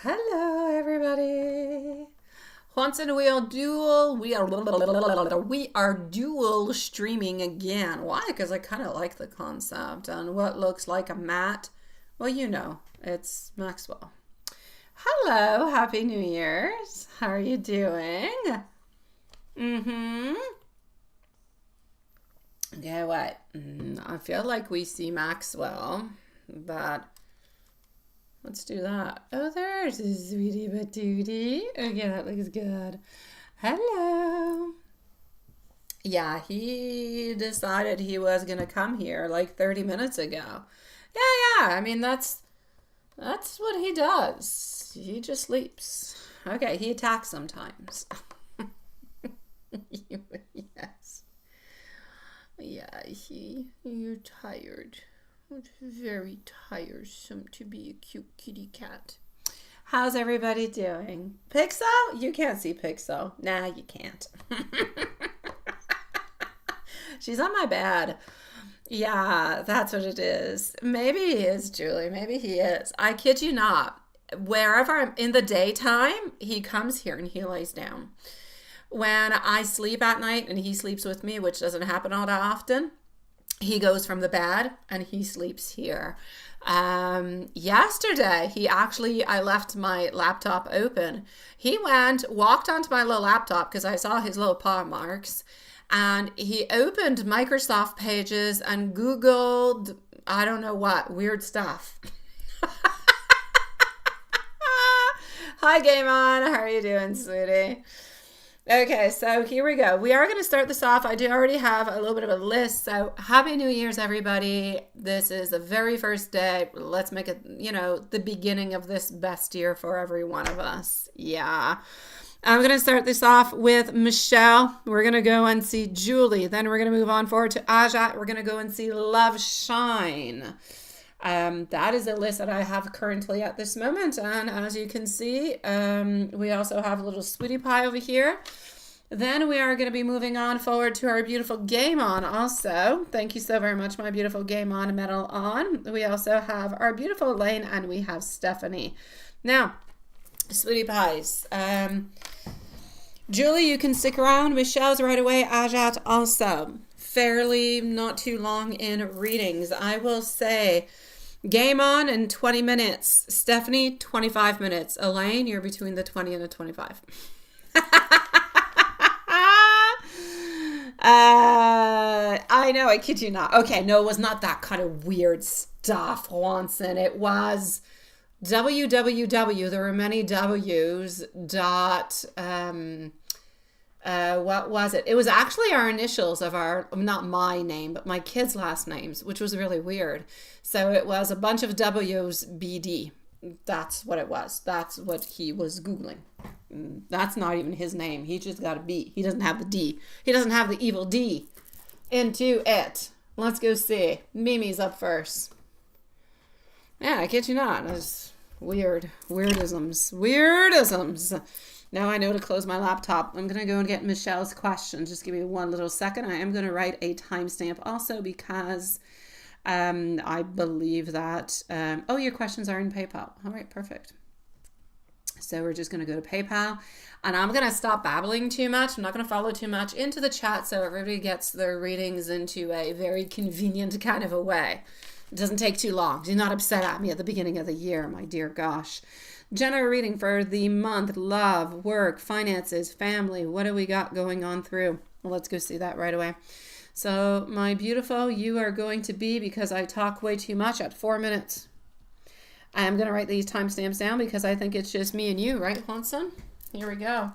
Hello, everybody. Once and we are dual streaming again. Why? Because I kind of like the concept and what looks like a mat. Well, it's Maxwell. Hello, Happy New Year's. How are you doing? Mm-hmm. Okay, what? I feel like we see Maxwell, but let's do that. Oh, there's a sweetie patootie. Okay, that looks good. Hello. Yeah, he decided he was gonna come here like 30 minutes ago. Yeah. I mean, that's what he does. He just sleeps. Okay, he attacks sometimes. Yes. Yeah, you're tired. It's very tiresome to be a cute kitty cat. How's everybody doing? Pixel? You can't see Pixel. Nah, you can't. She's on my bed. Yeah, that's what it is. Maybe he is, Julie. Maybe he is. I kid you not. Wherever I'm in the daytime, he comes here and he lays down. When I sleep at night and he sleeps with me, which doesn't happen all that often, he goes from the bed and he sleeps here. Yesterday, I left my laptop open. He walked onto my little laptop because I saw his little paw marks, and he opened Microsoft Pages and Googled, I don't know what, weird stuff. Hi, Game On. How are you doing, sweetie? Okay, so here we go. We are going to start this off. I do already have a little bit of a list. So Happy New Year's, everybody. This is the very first day. Let's make it, the beginning of this best year for every one of us. Yeah. I'm going to start this off with Michelle. We're going to go and see Julie. Then we're going to move on forward to Ajat. We're going to go and see Love Shine. That is a list that I have currently at this moment, and as you can see, we also have a little sweetie pie over here. Then we are going to be moving on forward to our beautiful Game On also. Thank you so very much, my beautiful Game On medal on. We also have our beautiful Elaine, and we have Stephanie. Now, sweetie pies. Julie, you can stick around. Michelle's right away. Ajat also. Fairly not too long in readings. I will say Game On in 20 minutes. Stephanie, 25 minutes. Elaine, you're between the 20 and the 25. I know, I kid you not. Okay, no, it was not that kind of weird stuff, Swanson. It was www, there were many W's, dot, what was it? It was actually our initials of not my name, but my kids' last names, which was really weird. So it was a bunch of W's, BD. That's what it was. That's what he was Googling. That's not even his name. He just got a B. He doesn't have the D. He doesn't have the evil D into it. Let's go see. Mimi's up first. Yeah, I kid you not. That's weird. Weirdisms. Now I know to close my laptop. I'm going to go and get Michelle's question. Just give me one little second. I am going to write a timestamp also because I believe that... your questions are in PayPal. All right, perfect. So we're just going to go to PayPal. And I'm going to stop babbling too much. I'm not going to follow too much into the chat so everybody gets their readings into a very convenient kind of a way. It doesn't take too long. Do not upset at me at the beginning of the year, my dear gosh. General reading for the month, love, work, finances, family. What do we got going on through? Well, let's go see that right away. So, my beautiful, you are going to be, because I talk way too much, at 4 minutes. I am going to write these timestamps down because I think it's just me and you, right, Hanson? Here we go.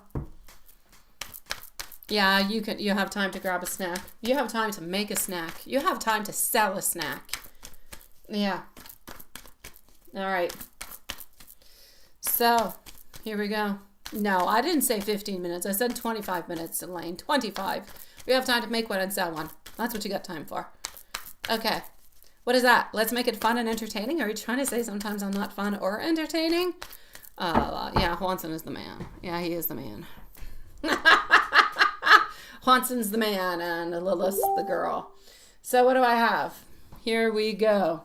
Yeah, you have time to grab a snack. You have time to make a snack. You have time to sell a snack. Yeah. All right. So, here we go. No, I didn't say 15 minutes. I said 25 minutes, Elaine. 25. We have time to make one and sell one. That's what you got time for. Okay. What is that? Let's make it fun and entertaining? Are you trying to say sometimes I'm not fun or entertaining? Yeah, Juanson is the man. Yeah, he is the man. Juanson's the man and Lilith's the girl. So what do I have? Here we go.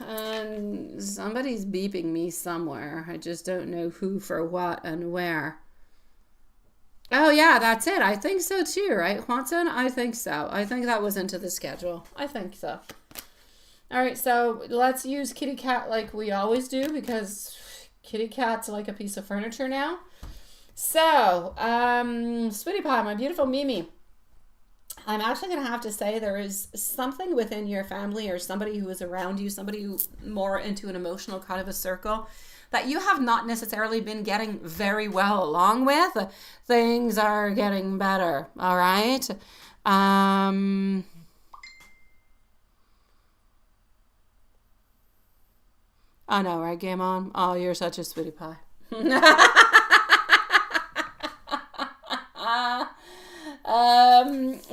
And somebody's beeping me somewhere. I just don't know who, for what, and where. Oh, yeah, that's it. I think so too, right, Juanson? I think so. I think that was into the schedule. I think so. All right, so let's use kitty cat like we always do, because kitty cat's like a piece of furniture now. So, Sweetie Pie, my beautiful Mimi, I'm actually going to have to say there is something within your family or somebody who is around you, somebody who more into an emotional kind of a circle that you have not necessarily been getting very well along with. Things are getting better, all right? I know, right, Game On? Oh, you're such a sweetie pie.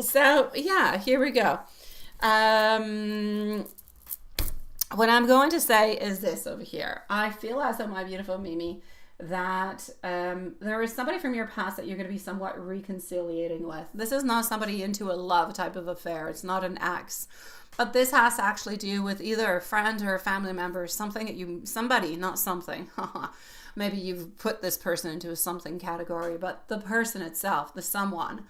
So yeah, here we go. What I'm going to say is this over here. I feel as though, my beautiful Mimi, that there is somebody from your past that you're going to be somewhat reconciliating with. This is not somebody into a love type of affair. It's not an ex. But this has to actually do with either a friend or a family member, something that you, somebody, not something. Maybe you've put this person into a something category, but the person itself, the someone,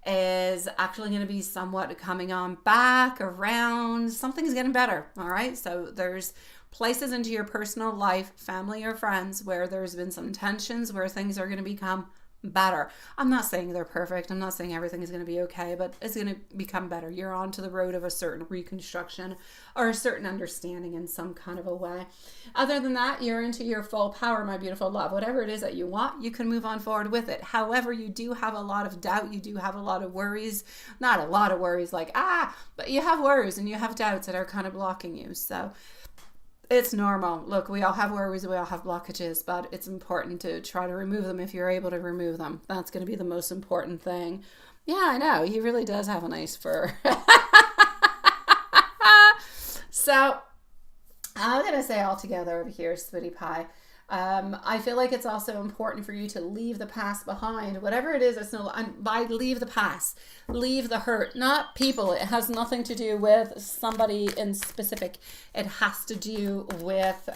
is actually going to be somewhat coming on back around. Something's getting better. All right. So there's places into your personal life, family or friends, where there's been some tensions, where things are going to become better. I'm not saying they're perfect. I'm not saying everything is going to be okay, but it's going to become better. You're onto the road of a certain reconstruction or a certain understanding in some kind of a way. Other than that, you're into your full power, my beautiful love. Whatever it is that you want, you can move on forward with it. However, you do have a lot of doubt. You do have a lot of worries. Not a lot of worries like, but you have worries and you have doubts that are kind of blocking you. So it's normal. Look, we all have worries, we all have blockages, but it's important to try to remove them if you're able to remove them. That's going to be the most important thing. Yeah, I know. He really does have a nice fur. So, I'm going to say all together over here, Sweetie Pie, I feel like it's also important for you to leave the past behind. Whatever it is, that's no, by leave the past, leave the hurt, not people. It has nothing to do with somebody in specific. It has to do with,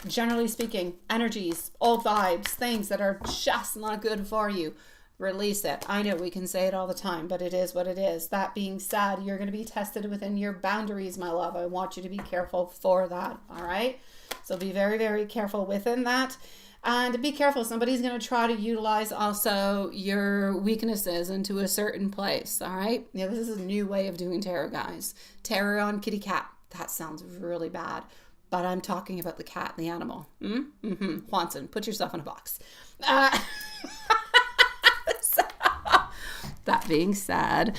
generally speaking, energies, old vibes, things that are just not good for you. Release it. I know we can say it all the time, but it is what it is. That being said, you're going to be tested within your boundaries, my love. I want you to be careful for that. All right. So be very, very careful within that. And be careful. Somebody's going to try to utilize also your weaknesses into a certain place. All right. Yeah, this is a new way of doing tarot, guys. Tarot on kitty cat. That sounds really bad. But I'm talking about the cat and the animal. Juanson, put yourself in a box. So, that being said,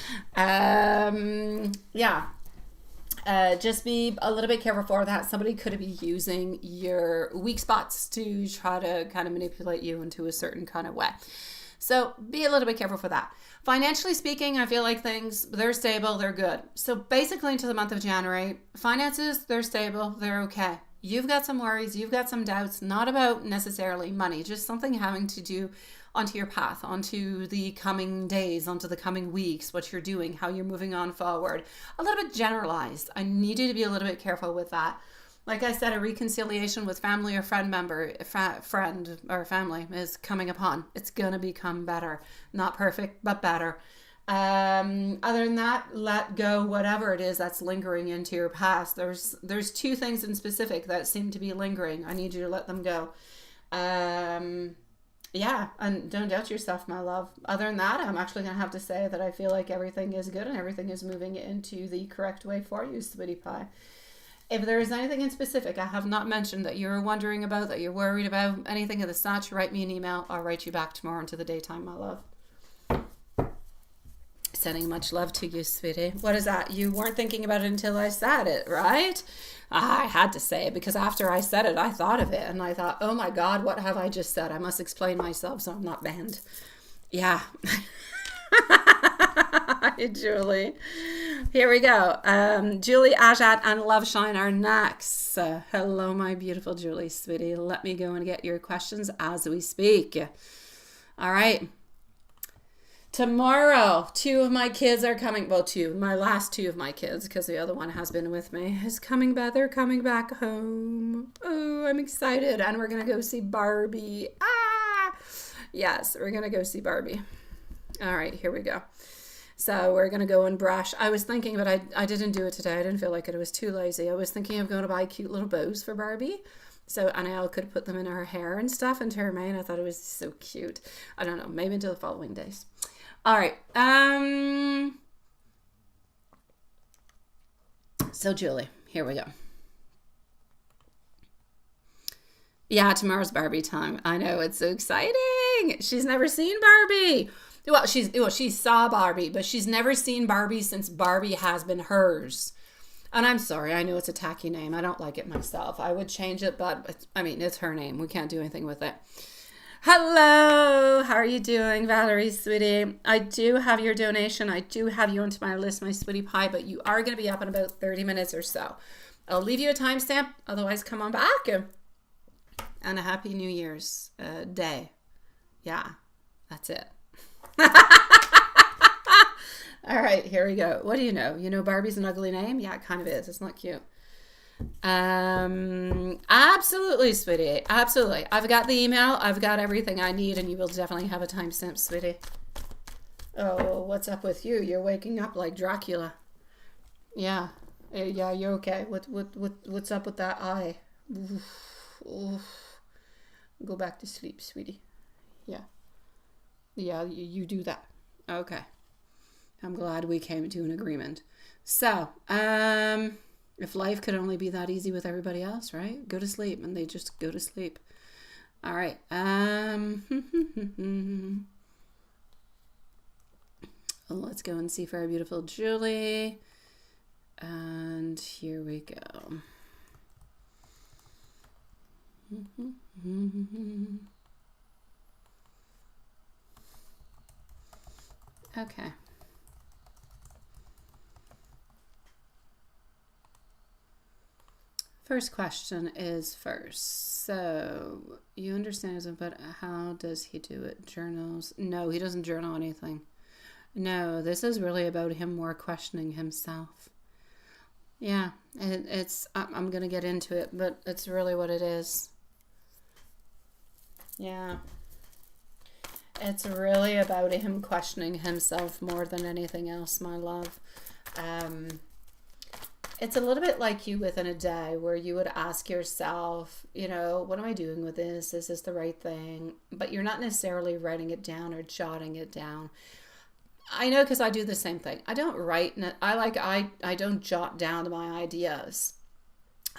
yeah. Just be a little bit careful for that. Somebody could be using your weak spots to try to kind of manipulate you into a certain kind of way. So be a little bit careful for that. Financially speaking, I feel like things, they're stable, they're good. So basically into the month of January, finances, they're stable, they're okay. You've got some worries, you've got some doubts, not about necessarily money, just something having to do onto your path, onto the coming days, onto the coming weeks, what you're doing, how you're moving on forward. A little bit generalized. I need you to be a little bit careful with that. Like I said, a reconciliation with family or friend member, friend or family is coming upon. It's going to become better. Not perfect, but better. Other than that, let go whatever it is that's lingering into your past. There's two things in specific that seem to be lingering. I need you to let them go. Yeah, and don't doubt yourself, my love. Other than that, I'm actually going to have to say that I feel like everything is good and everything is moving into the correct way for you, Sweetie Pie. If there is anything in specific I have not mentioned that you're wondering about, that you're worried about, anything of the such, write me an email. I'll write you back tomorrow into the daytime, my love. Sending much love to you, sweetie. What is that? You weren't thinking about it until I said it, right? I had to say it because after I said it, I thought of it. And I thought, oh my God, what have I just said? I must explain myself so I'm not banned. Yeah. Hi, Julie. Here we go. Julie, Ajat, and Loveshine are next. Hello, my beautiful Julie, sweetie. Let me go and get your questions as we speak. All right. Tomorrow, two of my kids are coming. Well, my last two of my kids, because the other one has been with me, is coming back. They're coming back home. Oh, I'm excited. And we're going to go see Barbie. Ah! Yes, we're going to go see Barbie. All right, here we go. So we're going to go and brush. I was thinking, but I didn't do it today. I didn't feel like it. I was too lazy. I was thinking of going to buy cute little bows for Barbie. So Anna could put them in her hair and stuff and to her mane. I thought it was so cute. I don't know. Maybe until the following days. All right. So Julie, here we go. Yeah, tomorrow's Barbie time. I know, it's so exciting. She's never seen Barbie. Well, she saw Barbie, but she's never seen Barbie since Barbie has been hers. And I'm sorry, I know it's a tacky name. I don't like it myself. I would change it, but it's her name. We can't do anything with it. Hello, how are you doing, Valerie, sweetie? I do have your donation. I do have you onto my list, my sweetie pie, but you are going to be up in about 30 minutes or so. I'll leave you a timestamp. Otherwise, come on back. And a happy New Year's day. Yeah, that's it. All right, here we go. What do you know? You know Barbie's an ugly name? Yeah, it kind of is. It's not cute. Absolutely, sweetie. Absolutely. I've got the email. I've got everything I need, and you will definitely have a timestamp, sweetie. Oh, what's up with you? You're waking up like Dracula. Yeah. Yeah, you're okay. What's up with that eye? Oof. Go back to sleep, sweetie. Yeah. Yeah, you do that. Okay. I'm glad we came to an agreement. So, if life could only be that easy with everybody else, right? Go to sleep, and they just go to sleep. All right. Let's go and see for our beautiful Julie. And here we go. Okay. First question is first. So, you understand, but how does he do it? Journals? No, he doesn't journal anything. No, this is really about him more questioning himself. Yeah, I'm going to get into it, but it's really what it is. Yeah. It's really about him questioning himself more than anything else, my love. It's a little bit like you within a day where you would ask yourself, what am I doing with this? Is this the right thing? But you're not necessarily writing it down or jotting it down. I know, because I do the same thing. I don't write. I don't jot down my ideas.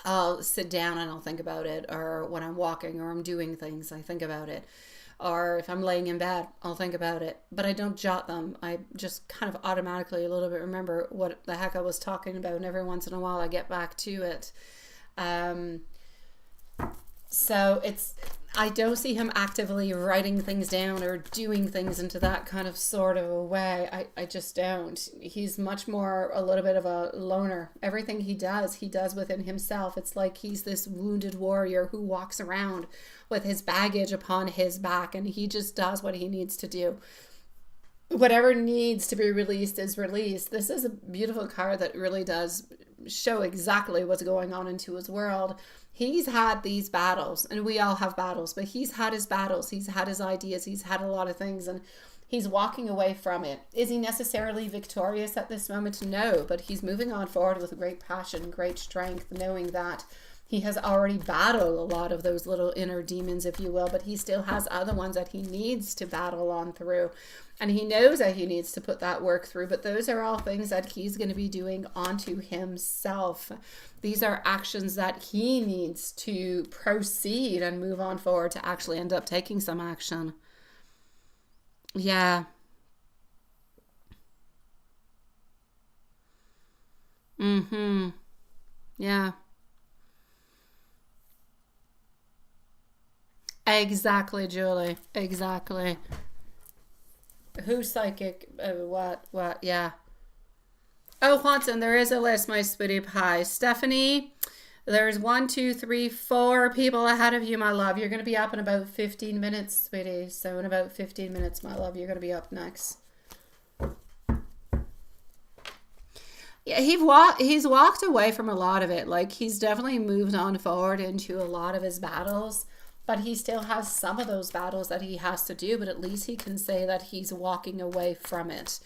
I'll sit down and I'll think about it, or when I'm walking or I'm doing things, I think about it. Or if I'm laying in bed, I'll think about it. But I don't jot them. I just kind of automatically a little bit remember what the heck I was talking about, and every once in a while I get back to it. So I don't see him actively writing things down or doing things into that kind of sort of a way. I just don't. He's much more a little bit of a loner. Everything he does within himself. It's like he's this wounded warrior who walks around with his baggage upon his back, and he just does what he needs to do. Whatever needs to be released is released. This is a beautiful card that really does show exactly what's going on into his world. He's had these battles, and we all have battles, but he's had his battles. He's had his ideas. He's had a lot of things, and he's walking away from it. Is he necessarily victorious at this moment? No, but he's moving on forward with great passion, great strength, knowing that he has already battled a lot of those little inner demons, if you will, but he still has other ones that he needs to battle on through. And he knows that he needs to put that work through, but those are all things that he's going to be doing onto himself. These are actions that he needs to proceed and move on forward to actually end up taking some action. Yeah. Yeah. Exactly, Julie. Exactly. Who's psychic? What? Yeah. Oh, Watson, there is a list, my sweetie pie. Stephanie, there's 1, 2, 3, 4 people ahead of you, my love. You're going to be up in about 15 minutes, sweetie. So in about 15 minutes, my love, you're going to be up next. Yeah, he's walked away from a lot of it. Like he's definitely moved on forward into a lot of his battles, but he still has some of those battles that he has to do, but at least he can say that he's walking away from it.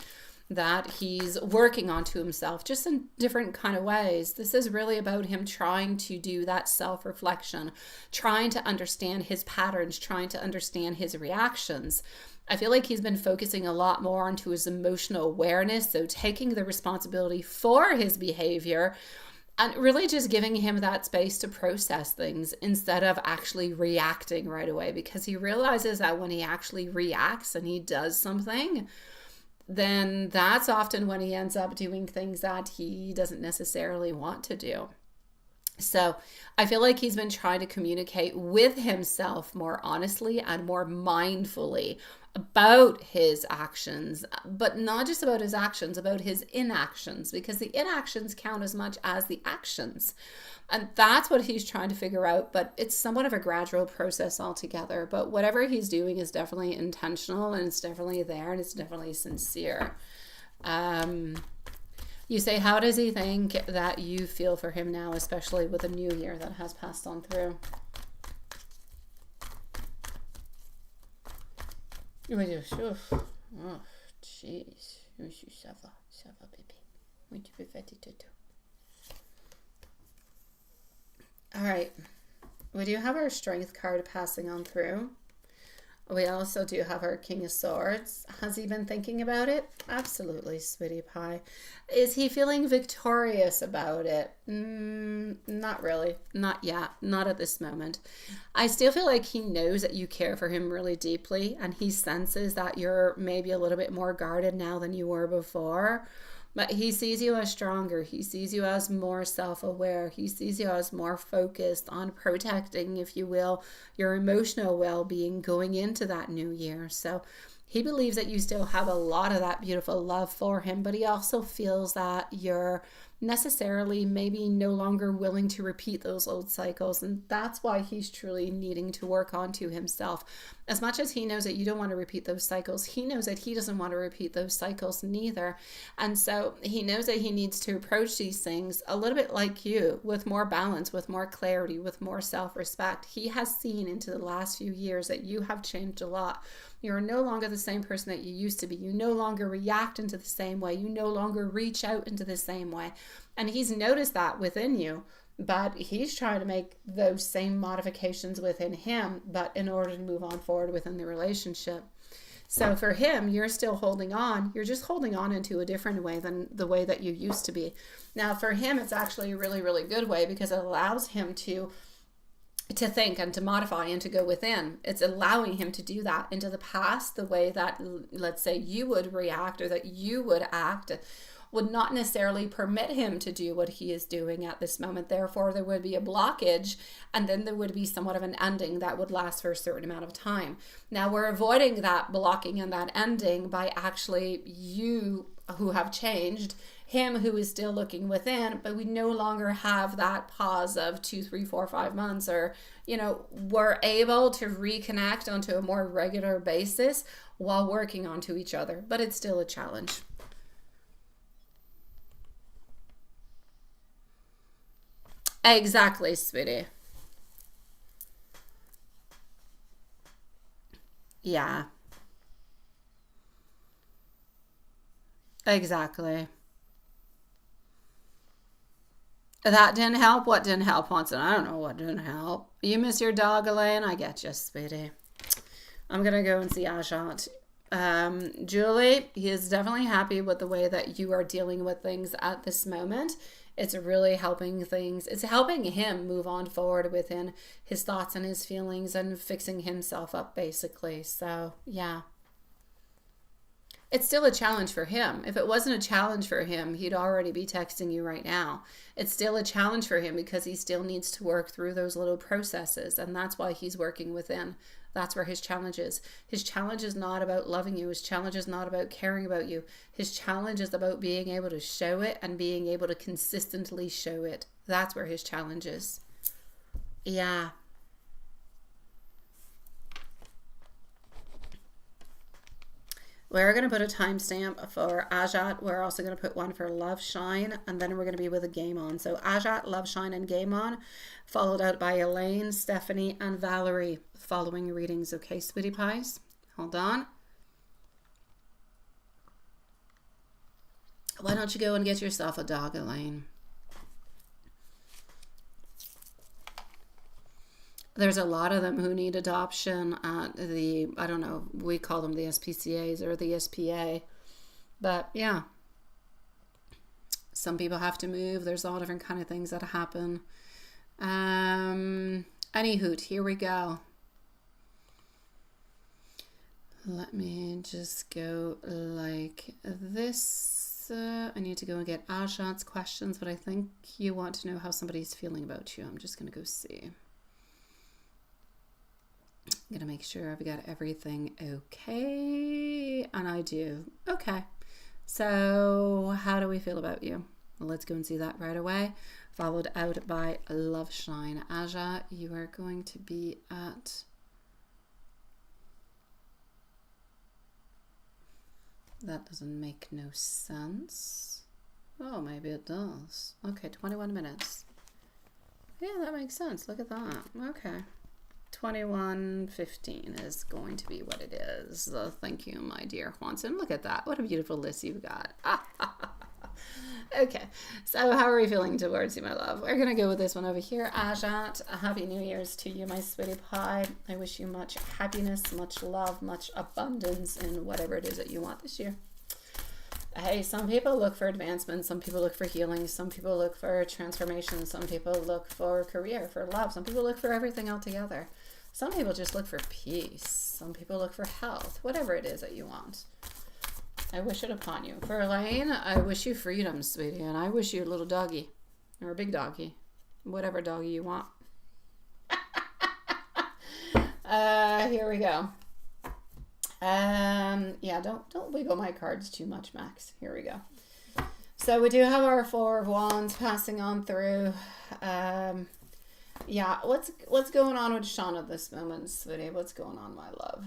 That he's working onto himself just in different kind of ways. This is really about him trying to do that self-reflection, trying to understand his patterns, trying to understand his reactions. I feel like he's been focusing a lot more onto his emotional awareness, so taking the responsibility for his behavior and really just giving him that space to process things instead of actually reacting right away, because he realizes that when he actually reacts and he does something, then that's often when he ends up doing things that he doesn't necessarily want to do. So I feel like he's been trying to communicate with himself more honestly and more mindfully about his actions, but not just about his actions, about his inactions, because the inactions count as much as the actions. And that's what he's trying to figure out, but it's somewhat of a gradual process altogether. But whatever he's doing is definitely intentional, and it's definitely there, and it's definitely sincere. You say, how does he think that you feel for him now, especially with the new year that has passed on through? Oh, jeez. Ça va, bébé. Oui, tu peux faire tes tutos. All right. We do have our Strength card passing on through. We also do have our King of Swords. Has he been thinking about it? Absolutely, sweetie pie. Is he feeling victorious about it? Not really. Not yet. Not at this moment. I still feel like he knows that you care for him really deeply, and he senses that you're maybe a little bit more guarded now than you were before. But he sees you as stronger. He sees you as more self-aware. He sees you as more focused on protecting, if you will, your emotional well-being going into that new year. So he believes that you still have a lot of that beautiful love for him, but he also feels that you're necessarily maybe no longer willing to repeat those old cycles, and that's why he's truly needing to work onto himself. As much as he knows that you don't want to repeat those cycles, he knows that he doesn't want to repeat those cycles neither. And so he knows that he needs to approach these things a little bit like you, with more balance, with more clarity, with more self-respect. He has seen into the last few years that you have changed a lot. You're no longer the same person that you used to be. You no longer react into the same way. You no longer reach out into the same way. And he's noticed that within you, but he's trying to make those same modifications within him, but in order to move on forward within the relationship. So for him, you're still holding on. You're just holding on into a different way than the way that you used to be. Now, for him, it's actually a really, really good way, because it allows him to think and to modify and to go within. It's allowing him to do that into the past. The way that, let's say, you would react or that you would act would not necessarily permit him to do what he is doing at this moment. Therefore, there would be a blockage, and then there would be somewhat of an ending that would last for a certain amount of time. Now, we're avoiding that blocking and that ending by actually you who have changed, him who is still looking within, but we no longer have that pause of 2, 3, 4, 5 months, or, we're able to reconnect onto a more regular basis while working onto each other, but it's still a challenge. Exactly, sweetie. Yeah, exactly. That didn't help. What didn't help, Watson? I don't know what didn't help. You miss your dog, Elaine? I get you, sweetie. I'm going to go and see Ajat. Julie, he is definitely happy with the way that you are dealing with things at this moment. It's really helping things. It's helping him move on forward within his thoughts and his feelings and fixing himself up, basically. So, yeah. It's still a challenge for him. If it wasn't a challenge for him, he'd already be texting you right now. It's still a challenge for him because he still needs to work through those little processes, and that's why he's working within. That's where his challenge is. His challenge is not about loving you. His challenge is not about caring about you. His challenge is about being able to show it and being able to consistently show it. That's where his challenge is. Yeah. We're going to put a timestamp for Ajat. We're also going to put one for Love Shine, and then we're going to be with a Game On. So Ajat, Love Shine, and Game On, followed out by Elaine, Stephanie, and Valerie following readings. Okay, sweetie pies? Hold on. Why don't you go and get yourself a dog, Elaine? There's a lot of them who need adoption at the, I don't know, we call them the SPCAs or the SPA. But yeah, some people have to move. There's all different kind of things that happen. Anywho, here we go. Let me just go like this. I need to go and get Ajat's questions, but I think you want to know how somebody's feeling about you. I'm just going to go see. I'm going to make sure I've got everything okay. And I do. Okay. So how do we feel about you? Well, let's go and see that right away. Followed out by Love Shine. Aja, you are going to be at... That doesn't make no sense. Oh, maybe it does. Okay, 21 minutes. Yeah, that makes sense. Look at that. Okay. 21:15 is going to be what it is. So thank you, my dear Juanson. Look at that. What a beautiful list you've got. Okay, so how are we feeling towards you, my love? We're going to go with this one over here. Ajat, a happy New Year's to you, my sweetie pie. I wish you much happiness, much love, much abundance in whatever it is that you want this year. Hey, some people look for advancement, some people look for healing, some people look for transformation, some people look for career, for love, some people look for everything altogether. Some people just look for peace, some people look for health, whatever it is that you want. I wish it upon you. For Elaine, I wish you freedom, sweetie, and I wish you a little doggy, or a big doggy, whatever doggy you want. Here we go. Yeah, don't wiggle my cards too much, Max. Here we go. So we do have our Four of Wands passing on through. Yeah, what's going on with Sean at this moment, sweetie? What's going on, my love?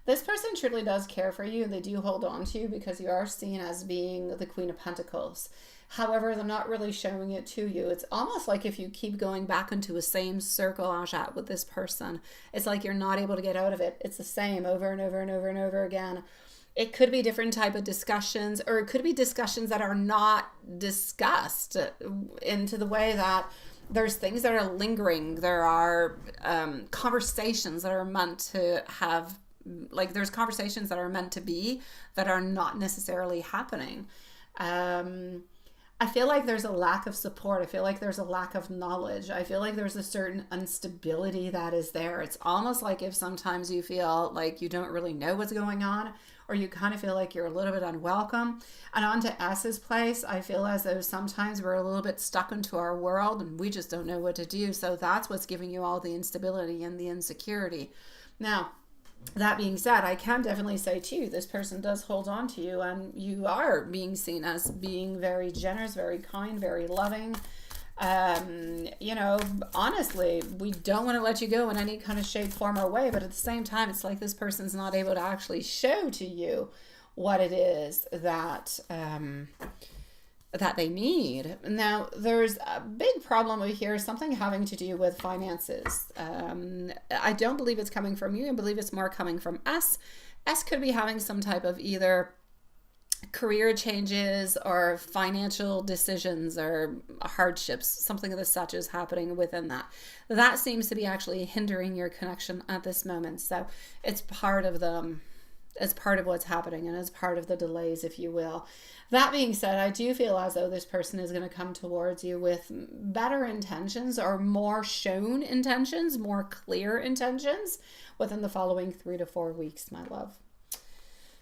This person truly does care for you. They do hold on to you because you are seen as being the Queen of Pentacles. However, they're not really showing it to you. It's almost like if you keep going back into a same circle, Ajat, with this person, it's like you're not able to get out of it. It's the same over and over and over and over again. It could be different type of discussions, or it could be discussions that are not discussed into the way that there's things that are lingering. There are conversations that are meant to have, like there's conversations that are meant to be that are not necessarily happening. I feel like there's a lack of support. I feel like there's a lack of knowledge. I feel like there's a certain instability that is there. It's almost like if sometimes you feel like you don't really know what's going on, or you kind of feel like you're a little bit unwelcome. And on to S's place, I feel as though sometimes we're a little bit stuck into our world and we just don't know what to do. So that's what's giving you all the instability and the insecurity. Now, that being said, I can definitely say too, this person does hold on to you, and you are being seen as being very generous, very kind, very loving. You know, honestly, we don't want to let you go in any kind of shape, form, or way, but at the same time, it's like this person's not able to actually show to you what it is that that they need. Now, there's a big problem over here, something having to do with finances. I don't believe it's coming from you. I believe it's more coming from S. S could be having some type of either career changes or financial decisions or hardships, something of the such is happening within that. That seems to be actually hindering your connection at this moment. So it's part of the... as part of what's happening and as part of the delays, if you will. That being said, I do feel as though this person is going to come towards you with better intentions, or more shown intentions, more clear intentions within the following 3 to 4 weeks, my love.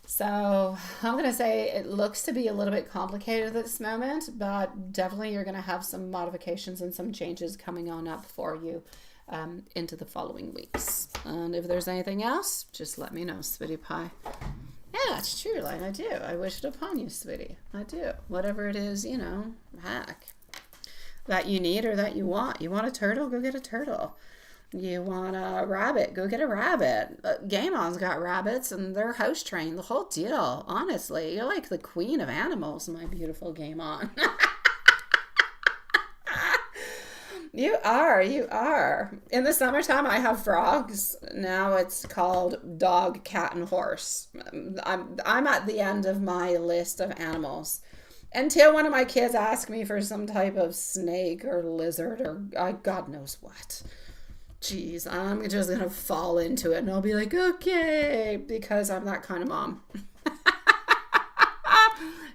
So I'm going to say it looks to be a little bit complicated at this moment, but definitely you're going to have some modifications and some changes coming on up for you into the following weeks. And if there's anything else, just let me know, sweetie pie. Yeah, it's true, like I do. I wish it upon you, sweetie. I do. Whatever it is, you know, heck, that you need or that you want. You want a turtle? Go get a turtle. You want a rabbit? Go get a rabbit. Game On's got rabbits and they're house trained. The whole deal. Honestly, you're like the queen of animals, my beautiful Game On. You are. You are. In the summertime, I have frogs. Now it's called dog, cat, and horse. I'm at the end of my list of animals. Until one of my kids ask me for some type of snake or lizard or God knows what. Jeez, I'm just going to fall into it and I'll be like, okay, because I'm that kind of mom.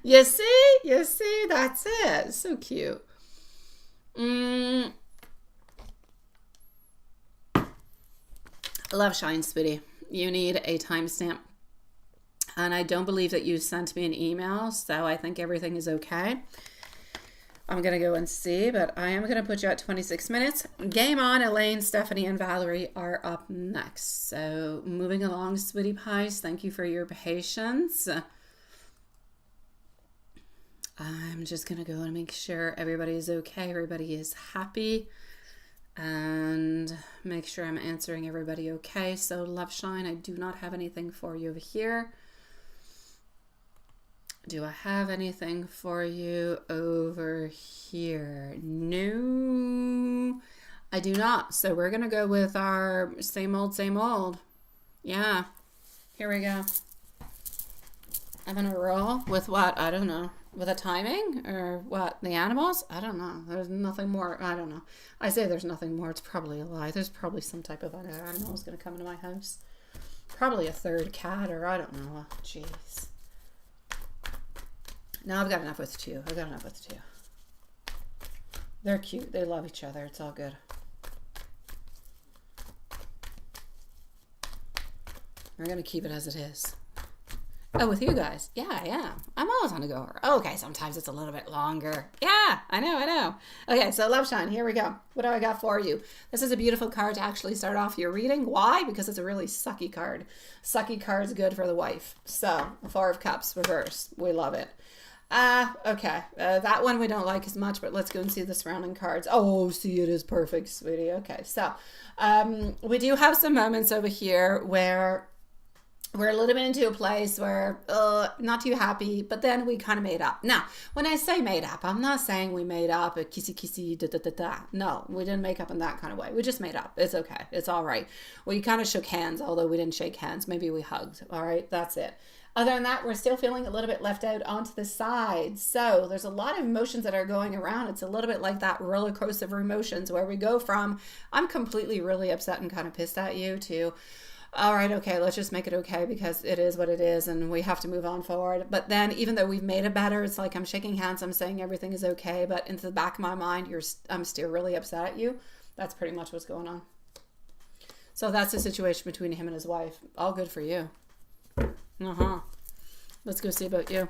You see, that's it. So cute. Love shine, sweetie. You need a timestamp. And I don't believe that you sent me an email, so I think everything is okay. I'm going to go and see, but I am going to put you at 26 minutes. Game On, Elaine, Stephanie, and Valerie are up next. So moving along, sweetie pies, thank you for your patience. I'm just going to go and make sure everybody is okay, everybody is happy, and make sure I'm answering everybody okay. So love shine, I do not have anything for you over here. Do I have anything for you over here? No, I do not. So we're going to go with our same old, same old. Yeah, here we go. I'm going to roll with what? I don't know. With a timing or what? The animals? I don't know. There's nothing more. I don't know. I say there's nothing more. It's probably a lie. There's probably some type of other animal is going to come into my house. Probably a third cat or I don't know. Jeez. No, I've got enough with two. I've got enough with two. They're cute. They love each other. It's all good. We're going to keep it as it is. Oh, with you guys? Yeah, I am. I'm always on the go. Okay, sometimes it's a little bit longer. Yeah, I know. Okay, so Love Shine, here we go. What do I got for you? This is a beautiful card to actually start off your reading. Why? Because it's a really sucky card. Sucky card's good for the wife. So, Four of Cups, reverse. We love it. Okay. That one we don't like as much, but let's go and see the surrounding cards. Oh, see, it is perfect, sweetie. Okay, so we do have some moments over here where we're a little bit into a place where not too happy, but then we kind of made up. Now, when I say made up, I'm not saying we made up a kissy, da. No, we didn't make up in that kind of way. We just made up. It's okay. It's all right. We kind of shook hands, although we didn't shake hands. Maybe we hugged. All right, that's it. Other than that, we're still feeling a little bit left out onto the side. So there's a lot of emotions that are going around. It's a little bit like that roller coaster of emotions where we go from, I'm completely really upset and kind of pissed at you to, all right, okay, let's just make it okay because it is what it is and we have to move on forward. But then even though we've made it better, it's like I'm shaking hands, I'm saying everything is okay, but into the back of my mind, I'm still really upset at you. That's pretty much what's going on. So that's the situation between him and his wife. All good for you. Let's go see about you.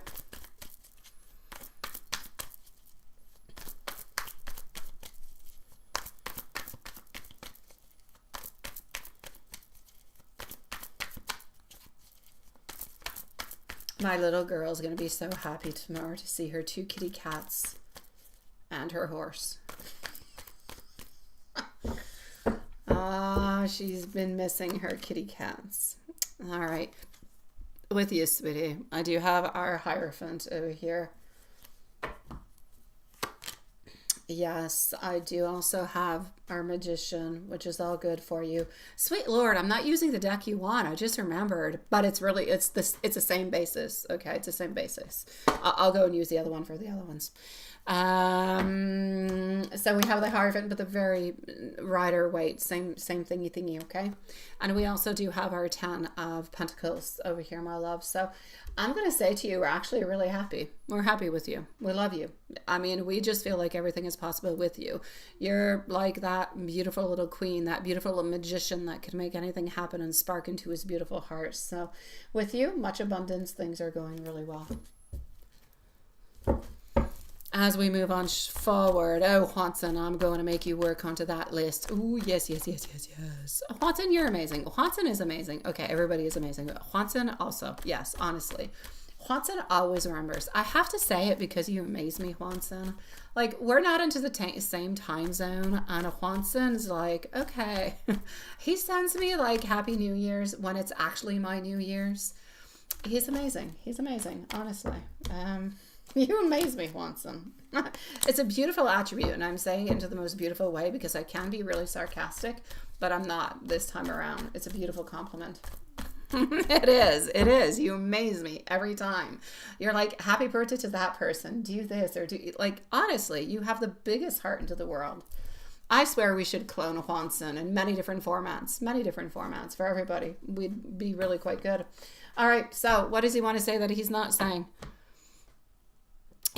My little girl is going to be so happy tomorrow to see her 2 kitty cats and her horse. She's been missing her kitty cats. All right. With you, sweetie. I do have our Hierophant over here. Yes, I do also have our Magician, which is all good for you. Sweet Lord, I'm not using the deck you want. I just remembered, but it's the same basis. Okay, it's the same basis. I'll go and use the other one for the other ones. So we have the Hierophant, but the very Rider Waite, same thingy, okay? And we also do have our 10 of Pentacles over here, my love. So I'm going to say to you, we're actually really happy. We're happy with you. We love you. I mean, we just feel like everything is possible with you. You're like that beautiful little queen, that beautiful little magician that could make anything happen and spark into his beautiful heart. So with you, much abundance. Things are going really well. As we move on forward, oh, Watson, I'm going to make you work onto that list. Ooh, yes. Watson, you're amazing. Watson is amazing. Okay, everybody is amazing. Watson also, yes, honestly. Juanson always remembers. I have to say it because you amaze me, Juanson. Like, we're not into the same time zone, and Juanson's like, okay. He sends me like Happy New Year's when it's actually my New Year's. He's amazing. He's amazing, honestly. You amaze me, Juanson. It's a beautiful attribute, and I'm saying it into the most beautiful way because I can be really sarcastic, but I'm not this time around. It's a beautiful compliment. It is. It is. You amaze me every time. You're like, happy birthday to that person. Do this or do, like, honestly, you have the biggest heart into the world. I swear we should clone a Juanson in many different formats for everybody. We'd be really quite good. All right. So what does he want to say that he's not saying?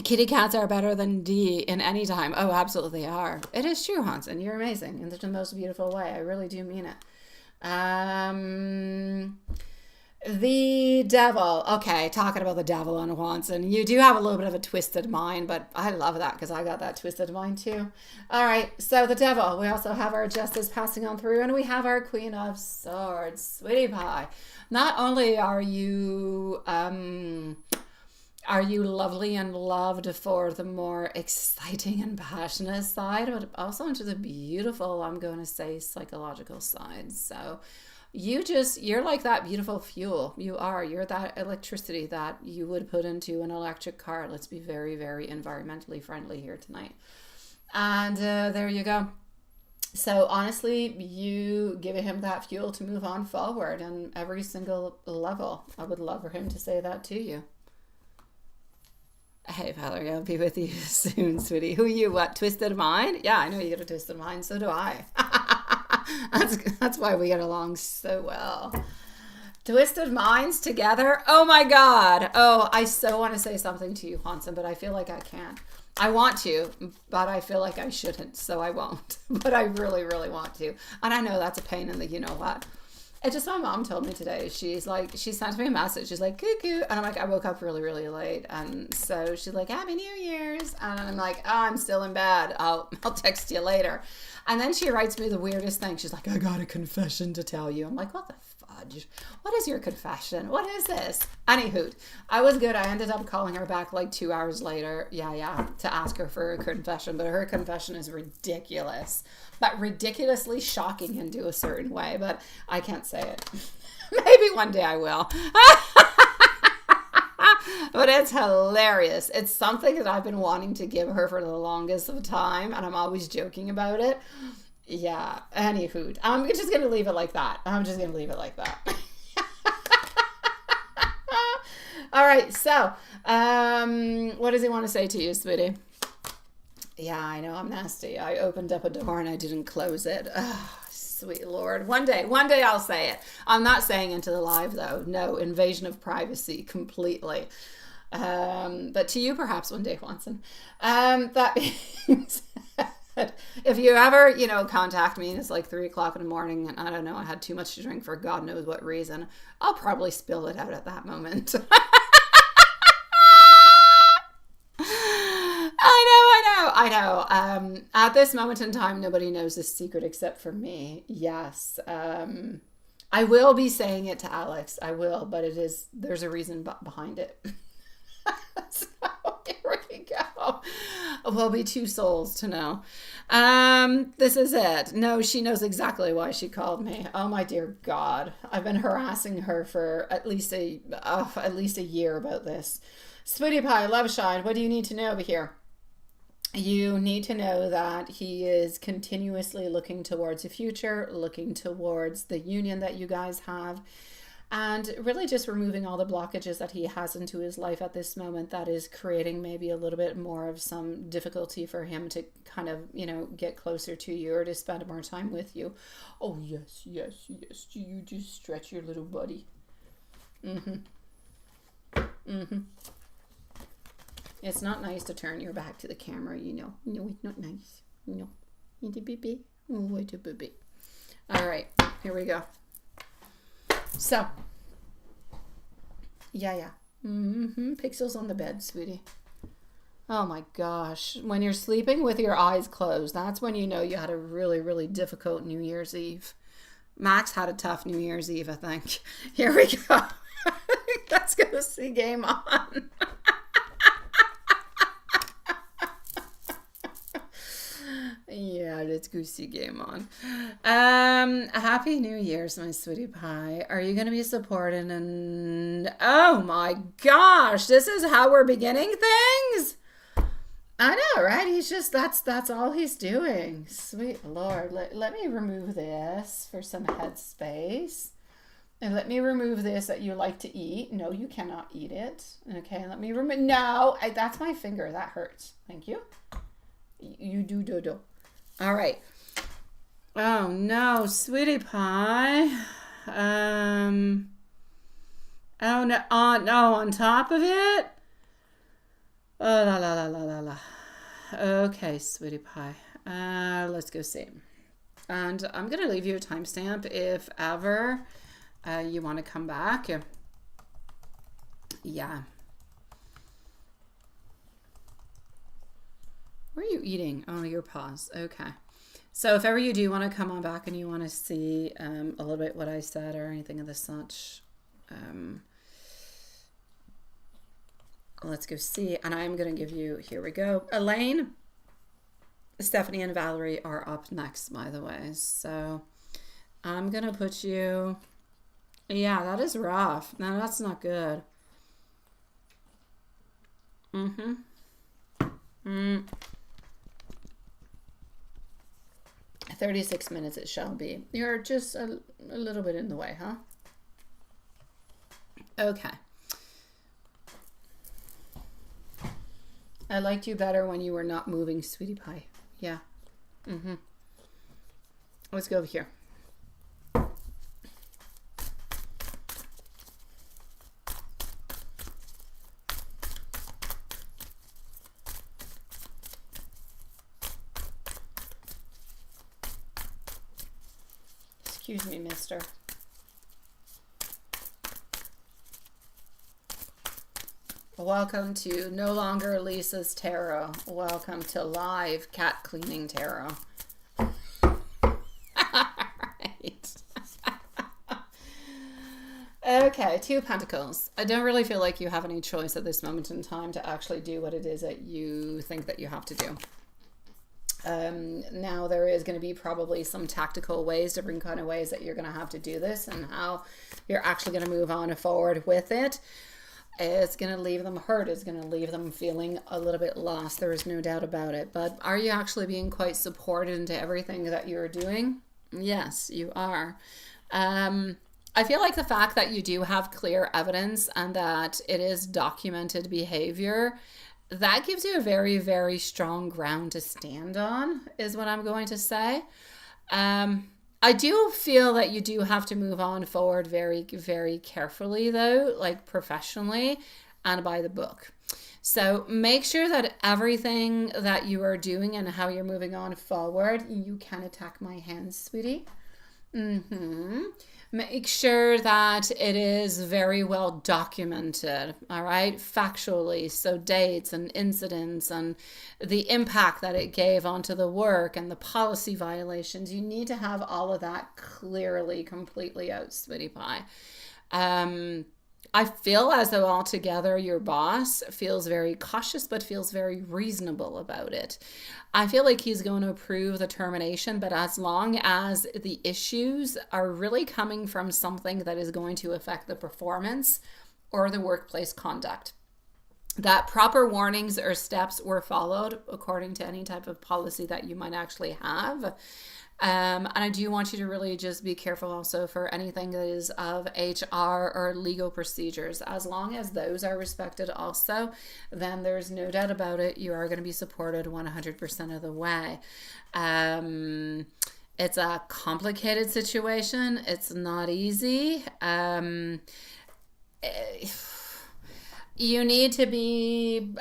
Kitty cats are better than D in any time. Oh, absolutely they are. It is true, Juanson. You're amazing in the most beautiful way. I really do mean it. The devil. Okay, talking about the devil on Juanson. You do have a little bit of a twisted mind, but I love that because I got that twisted mind too. All right, so the devil. We also have our justice passing on through, and we have our Queen of Swords, Sweetie Pie. Not only are you lovely and loved for the more exciting and passionate side, but also into the beautiful, I'm going to say, psychological side. So you're like that beautiful fuel. You're that electricity that you would put into an electric car. Let's be very, very environmentally friendly here tonight. And there you go. So honestly, you give him that fuel to move on forward on every single level. I would love for him to say that to you. Hey, Valerie, I'll be with you soon, sweetie. Who are you? What? Twisted Mind? Yeah, I know you got a twisted mind. So do I. That's why we get along so well. Twisted minds together. Oh my God. Oh, I so want to say something to you, Juanson, but I feel like I can't. I want to, but I feel like I shouldn't, so I won't. But I really, really want to. And I know that's a pain in the you know what. It's just my mom told me today. She's like, she sent me a message. She's like, cuckoo. And I'm like, I woke up really, really late. And so she's like, Happy New Year's. And I'm like, oh, I'm still in bed. I'll text you later. And then she writes me the weirdest thing. She's like, I got a confession to tell you. I'm like, what the fudge? What is your confession? What is this? Anywho, I was good. I ended up calling her back like 2 hours later. Yeah, to ask her for a confession. But her confession is ridiculous. But ridiculously shocking into a certain way, but I can't say it. Maybe one day I will. But it's hilarious. It's something that I've been wanting to give her for the longest of time, and I'm always joking about it. Yeah, anywho, I'm just going to leave it like that. All right, so what does he want to say to you, sweetie? Yeah, I know I'm nasty. I opened up a door and I didn't close it. Oh, sweet Lord. One day I'll say it. I'm not saying into the live though. No, invasion of privacy completely. But to you perhaps one day, Juanson. That being said, if you ever, contact me and it's like 3 o'clock in the morning and I don't know, I had too much to drink for God knows what reason, I'll probably spill it out at that moment. I know. At this moment in time, nobody knows this secret except for me. Yes. I will be saying it to Alex. I will, but there's a reason behind it. So here we go. We'll be 2 souls to know. This is it. No, she knows exactly why she called me. Oh my dear God. I've been harassing her for at least a year about this. Sweetie Pie, Love Shine, what do you need to know over here? You need to know that he is continuously looking towards the future, looking towards the union that you guys have, and really just removing all the blockages that he has into his life at this moment that is creating maybe a little bit more of some difficulty for him to kind of, get closer to you or to spend more time with you. Oh, yes. Do you just stretch your little buddy? It's not nice to turn your back to the camera, No, it's not nice. No. It's a baby. Oh, it's a baby. All right, here we go. So, yeah. Pixels on the bed, sweetie. Oh my gosh. When you're sleeping with your eyes closed, that's when you know you had a really, really difficult New Year's Eve. Max had a tough New Year's Eve, I think. Here we go. Let's go. Goosey game on. Yeah, let's goosey game on. Happy New Year's, my sweetie pie. Are you gonna be supporting? And oh my gosh, this is how we're beginning things. I know, right? He's just that's all he's doing. Sweet Lord, let me remove this for some headspace. And let me remove this that you like to eat. No, you cannot eat it. Okay, let me remove. No, that's my finger. That hurts. Thank you. You do. All right. Oh no, sweetie pie. Oh no, no, on top of it. Oh la la la la la la. Okay, sweetie pie. Let's go see. And I'm gonna leave you a timestamp if ever you want to come back. Yeah. What are you eating? Oh, your paws. Okay. So if ever you do want to come on back and you want to see a little bit what I said or anything of the such, let's go see. And I'm going to give you, here we go. Elaine, Stephanie, and Valerie are up next, by the way. So I'm going to put you, yeah, that is rough. No, that's not good. 36 minutes it shall be. You're just a little bit in the way, huh? Okay. I liked you better when you were not moving, sweetie pie. Yeah. Let's go over here. Excuse me, mister. Welcome to no longer Lisa's Tarot. Welcome to live cat cleaning tarot. Right. Okay, Two of Pentacles. I don't really feel like you have any choice at this moment in time to actually do what it is that you think that you have to do. Now there is going to be probably some tactical ways, different kind of ways that you're going to have to do this and how you're actually going to move on forward with it. It's going to leave them hurt. It's going to leave them feeling a little bit lost. There is no doubt about it. But are you actually being quite supported into everything that you're doing? Yes, you are. I feel like the fact that you do have clear evidence and that it is documented behavior, that gives you a very, very strong ground to stand on, is what I'm going to say. I do feel that you do have to move on forward very, very carefully, though, like professionally and by the book. So make sure that everything that you are doing and how you're moving on forward, you can attack my hands, sweetie. Make sure that it is very well documented, all right, factually. So dates and incidents and the impact that it gave onto the work and the policy violations. You need to have all of that clearly, completely out, sweetie pie. I feel as though altogether your boss feels very cautious, but feels very reasonable about it. I feel like he's going to approve the termination, but as long as the issues are really coming from something that is going to affect the performance or the workplace conduct, that proper warnings or steps were followed according to any type of policy that you might actually have. And I do want you to really just be careful also for anything that is of HR or legal procedures. As long as those are respected also, then there's no doubt about it. You are going to be supported 100% of the way. It's a complicated situation. It's not easy. You need to be...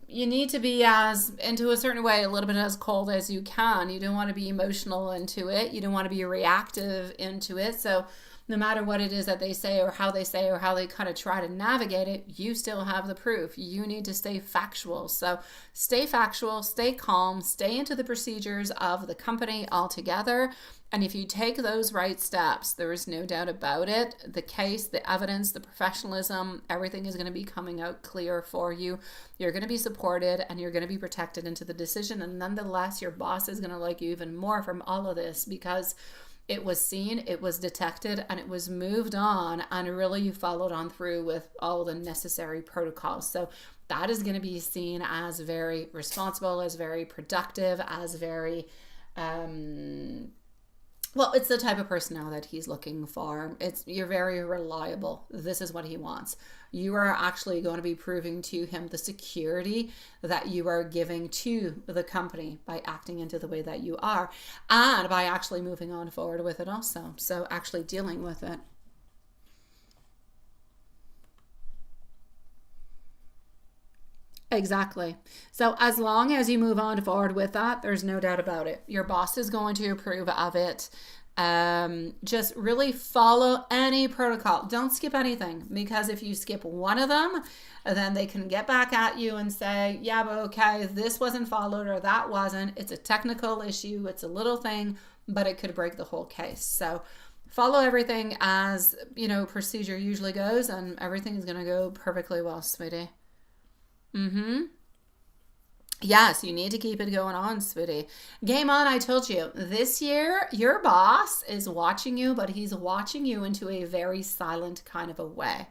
You need to be as, into a certain way, a little bit as cold as you can. You don't want to be emotional into it. You don't want to be reactive into it. So no matter what it is that they say or how they kind of try to navigate it, you still have the proof. You need to stay factual. So stay factual, stay calm, stay into the procedures of the company altogether. And if you take those right steps, there is no doubt about it. The case, the evidence, the professionalism, everything is going to be coming out clear for you. You're going to be supported and you're going to be protected into the decision. And nonetheless, your boss is going to like you even more from all of this, because it was seen, it was detected, and it was moved on, and really you followed on through with all the necessary protocols. So that is going to be seen as very responsible, as very productive, as very well, it's the type of personnel that he's looking for. You're very reliable. This is what he wants. You are actually going to be proving to him the security that you are giving to the company by acting into the way that you are, and by actually moving on forward with it also. So actually dealing with it. Exactly. So as long as you move on forward with that, there's no doubt about it. Your boss is going to approve of it. Just really follow any protocol. Don't skip anything, because if you skip one of them, then they can get back at you and say, yeah, but okay, this wasn't followed or that wasn't. It's a technical issue. It's a little thing, but it could break the whole case. So follow everything as, procedure usually goes, and everything is going to go perfectly well, sweetie. Yes, you need to keep it going on, sweetie. Game on, I told you. This year, your boss is watching you, but he's watching you into a very silent kind of a way.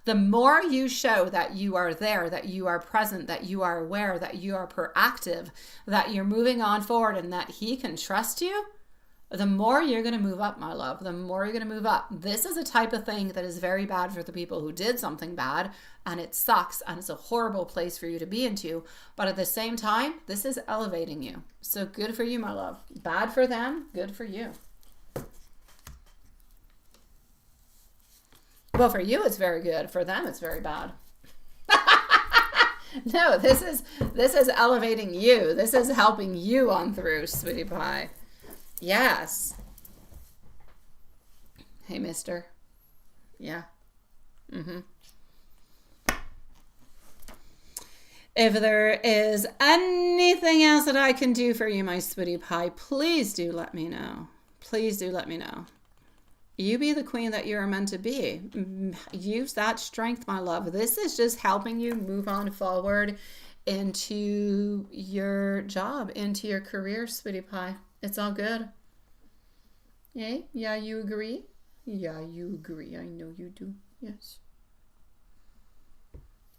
The more you show that you are there, that you are present, that you are aware, that you are proactive, that you're moving on forward, and that he can trust you, the more you're going to move up, my love. The more you're going to move up. This is a type of thing that is very bad for the people who did something bad, and it sucks, and it's a horrible place for you to be into. But at the same time, this is elevating you. So good for you, my love. Bad for them, good for you. Well, for you, it's very good. For them, it's very bad. No, this is elevating you. This is helping you on through, sweetie pie. Yes. Hey, mister. Yeah. If there is anything else that I can do for you, my sweetie pie, please do let me know. Please do let me know. You be the queen that you're meant to be. Use that strength, my love. This is just helping you move on forward into your job, into your career, sweetie pie. It's all good. Yay? Yeah, you agree? Yeah, you agree. I know you do. Yes.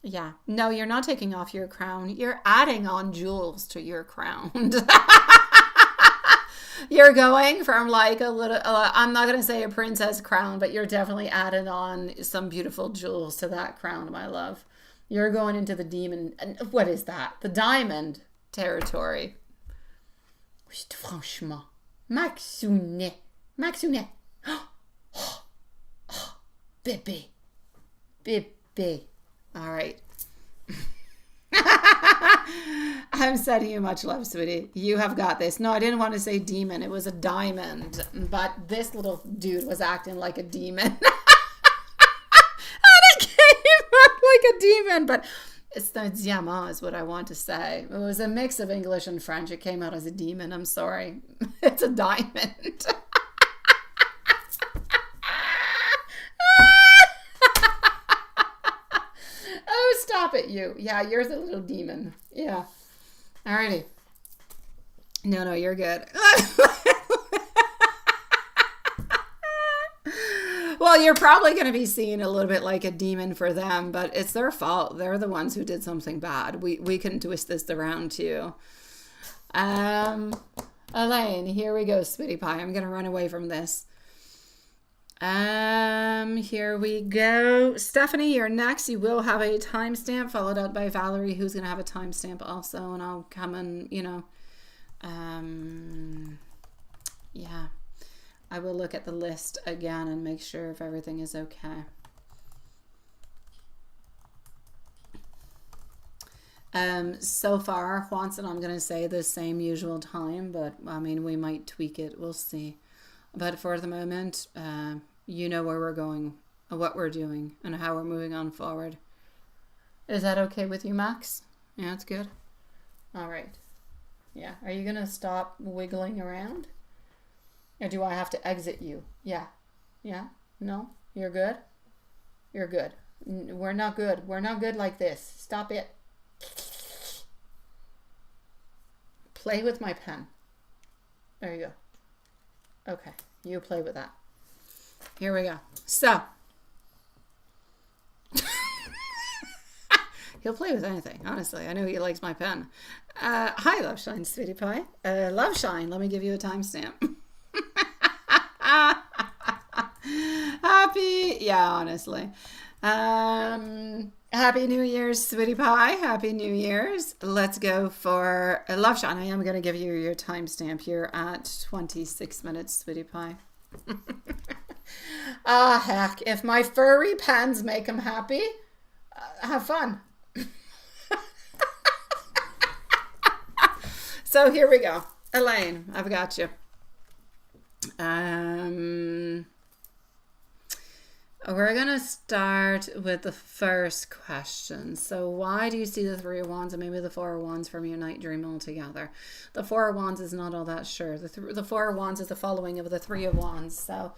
Yeah. No, you're not taking off your crown. You're adding on jewels to your crown. You're going from like a little, I'm not going to say a princess crown, but you're definitely adding on some beautiful jewels to that crown, my love. You're going into the demon, what is that? The diamond territory. Franchement. Maxounet. Bébé. All right. I'm sending you much love, sweetie. You have got this. No, I didn't want to say demon. It was a diamond. But this little dude was acting like a demon. And it came out like a demon. But it's the diamant is what I want to say. It was a mix of English and French. It came out as a demon. I'm sorry. It's a diamond. Oh, stop it, you. Yeah, you're the little demon. Yeah. Alrighty. No, you're good. Well, you're probably going to be seen a little bit like a demon for them, but it's their fault. They're the ones who did something bad. We can twist this around too. Elaine, here we go, sweetie pie. I'm going to run away from this. Here we go. Stephanie, you're next. You will have a timestamp, followed out by Valerie, who's going to have a timestamp also, and I'll come and, yeah. I will look at the list again and make sure if everything is okay. So far, Juanson, I'm going to say the same usual time, but I mean, we might tweak it. We'll see. But for the moment, You know where we're going, what we're doing, and how we're moving on forward. Is that okay with you, Max? Yeah, that's good. All right. Yeah. Are you going to stop wiggling around? Or do I have to exit you? Yeah. Yeah. No? You're good? You're good. We're not good. We're not good like this. Stop it. Play with my pen. There you go. Okay. You play with that. Here we go. So. He'll play with anything, honestly. I know he likes my pen. Hi, Love Shine, sweetie pie. Love Shine, let me give you a timestamp. Happy, yeah, honestly. Happy New Year's, sweetie pie. Happy New Year's. Let's go for Love Shine. I am going to give you your timestamp here at 26 minutes, sweetie pie. Heck, if my furry pens make him happy, have fun. So here we go. Elaine, I've got you. We're going to start with the first question. So why do you see the Three of Wands and maybe the Four of Wands from your night dream altogether? The Four of Wands is not all that sure. The Four of Wands is the following of the Three of Wands. So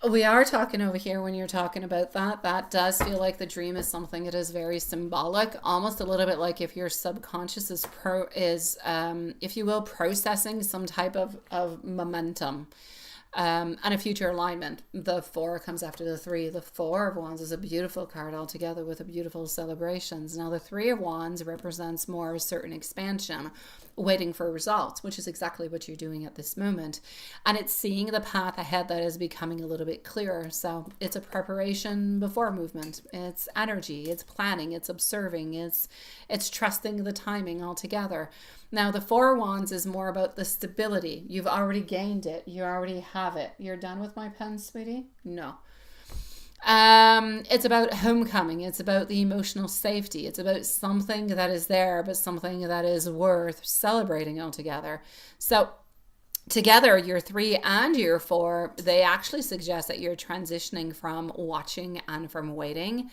we are talking over here when you're talking about that. That does feel like the dream is something that is very symbolic, almost a little bit like if your subconscious is if you will, processing some type of momentum. And a future alignment. The Four comes after the Three. The Four of Wands is a beautiful card altogether with a beautiful celebrations. Now the Three of Wands represents more a certain expansion, waiting for results, which is exactly what you're doing at this moment. And it's seeing the path ahead that is becoming a little bit clearer. So it's a preparation before movement. It's energy, it's planning, it's observing, it's trusting the timing altogether. Now, the Four of Wands is more about the stability. You've already gained it. You already have it. You're done with my pen, sweetie? No. It's about homecoming. It's about the emotional safety. It's about something that is there, but something that is worth celebrating altogether. So together, your Three and your Four, they actually suggest that you're transitioning from watching and from waiting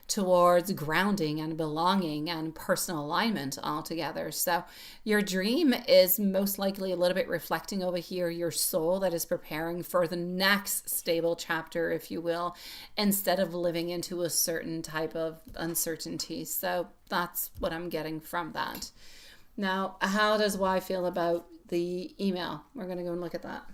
towards grounding and belonging and personal alignment altogether. So your dream is most likely a little bit reflecting over here your soul that is preparing for the next stable chapter, if you will, instead of living into a certain type of uncertainty. So that's what I'm getting from that. Now, how does Y feel about the email? We're going to go and look at that.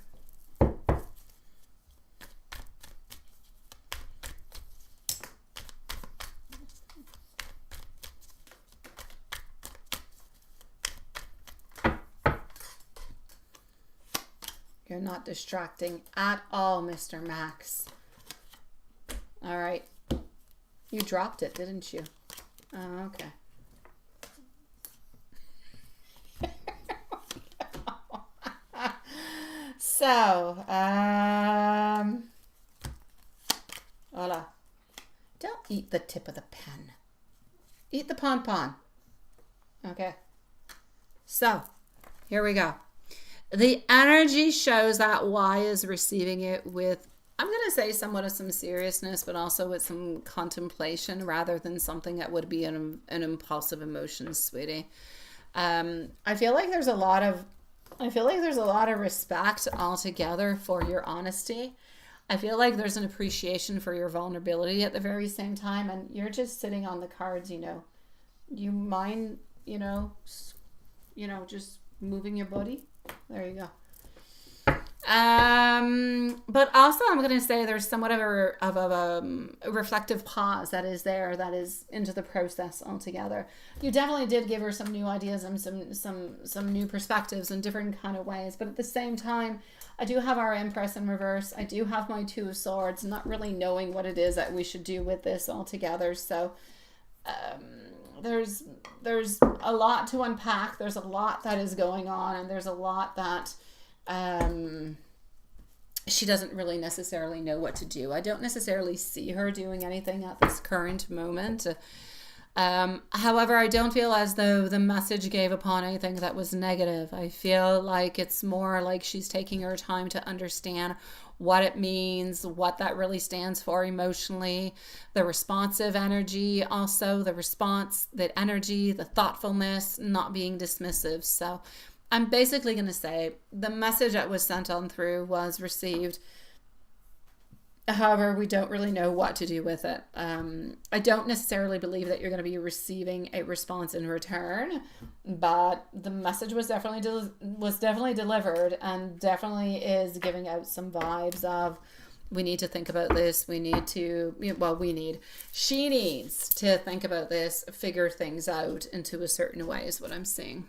You're not distracting at all, Mr. Max. All right. You dropped it, didn't you? Oh, okay. So, hola. Don't eat the tip of the pen. Eat the pon-pon. Okay. So, here we go. The energy shows that Y is receiving it with, I'm going to say, somewhat of some seriousness, but also with some contemplation rather than something that would be an impulsive emotion, sweetie. I feel like there's a lot of respect altogether for your honesty. I feel like there's an appreciation for your vulnerability at the very same time, and you're just sitting on the cards, You mind, just moving your body. There you go. But also I'm going to say there's somewhat of a reflective pause that is there, that is into the process altogether. You definitely did give her some new ideas and some new perspectives in different kind of ways. But at the same time, I do have our Empress in reverse. I do have my Two of Swords, not really knowing what it is that we should do with this altogether. So, there's a lot to unpack. There's a lot that is going on, and there's a lot that she doesn't really necessarily know what to do. I don't necessarily see her doing anything at this current moment. However, I don't feel as though the message gave upon anything that was negative. I feel like it's more like she's taking her time to understand what it means, what that really stands for emotionally, the responsive energy, also the response, that energy, the thoughtfulness, not being dismissive. So I'm basically going to say the message that was sent on through was received. However, we don't really know what to do with it. I don't necessarily believe that you're going to be receiving a response in return, but the message was definitely delivered, and definitely is giving out some vibes of, we need to think about this. She needs to think about this, figure things out into a certain way is what I'm seeing.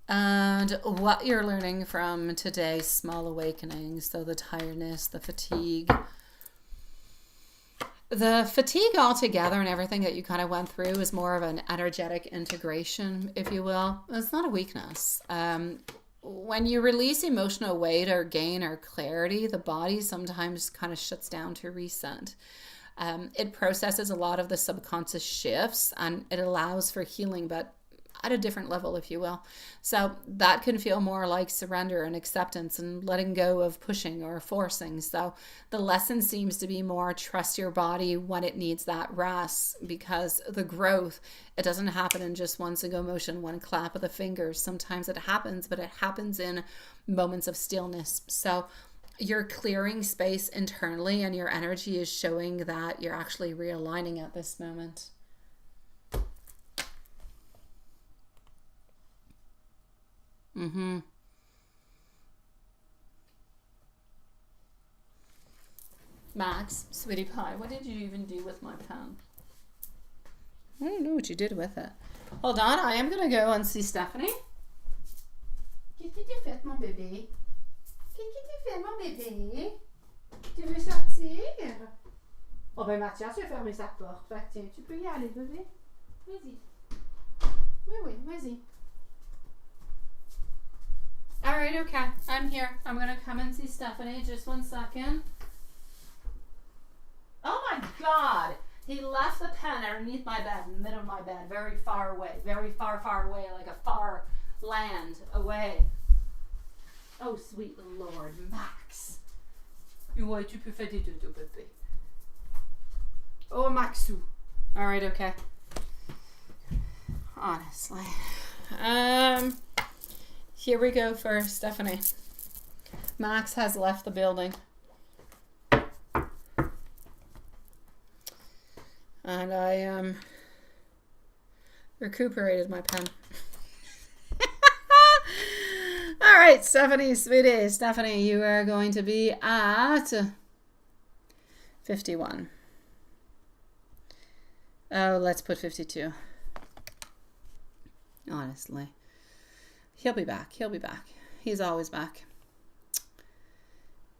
And what you're learning from today's small awakening, so the tiredness, the fatigue. The fatigue altogether and everything that you kind of went through is more of an energetic integration, if you will. It's not a weakness. When you release emotional weight or gain or clarity, the body sometimes kind of shuts down to reset. It processes a lot of the subconscious shifts, and it allows for healing, but at a different level, if you will. So that can feel more like surrender and acceptance and letting go of pushing or forcing. So the lesson seems to be more trust your body when it needs that rest, because the growth, it doesn't happen in just one single motion, one clap of the fingers. Sometimes it happens, but it happens in moments of stillness. So you're clearing space internally, and your energy is showing that you're actually realigning at this moment. Max, sweetie pie, what did you even do with my pen? I don't know what you did with it. Hold on, I am going to go and see Stephanie. Qu'est-ce que tu fais, mon bébé? Qu'est-ce que tu fais, mon bébé? Tu veux sortir? Oh ben Mathias, tu as fermé sa porte. Fait que tiens, tu peux y aller, bébé. Vas-y. Oui, vas-y. All right, okay. I'm here. I'm going to come and see Stephanie. Just 1 second. Oh my God! He left the pen underneath my bed, in the middle of my bed, very far away, far away, like a far land away. Oh, sweet Lord, Max. Ouais, tu peux faire des dodo, bébé. Oh, Maxou. All right, okay. Honestly. Here we go for Stephanie. Max has left the building. And I recuperated my pen. All right, Stephanie, sweetie. Stephanie, you are going to be at 51. Oh, let's put 52. Honestly. He'll be back. He's always back.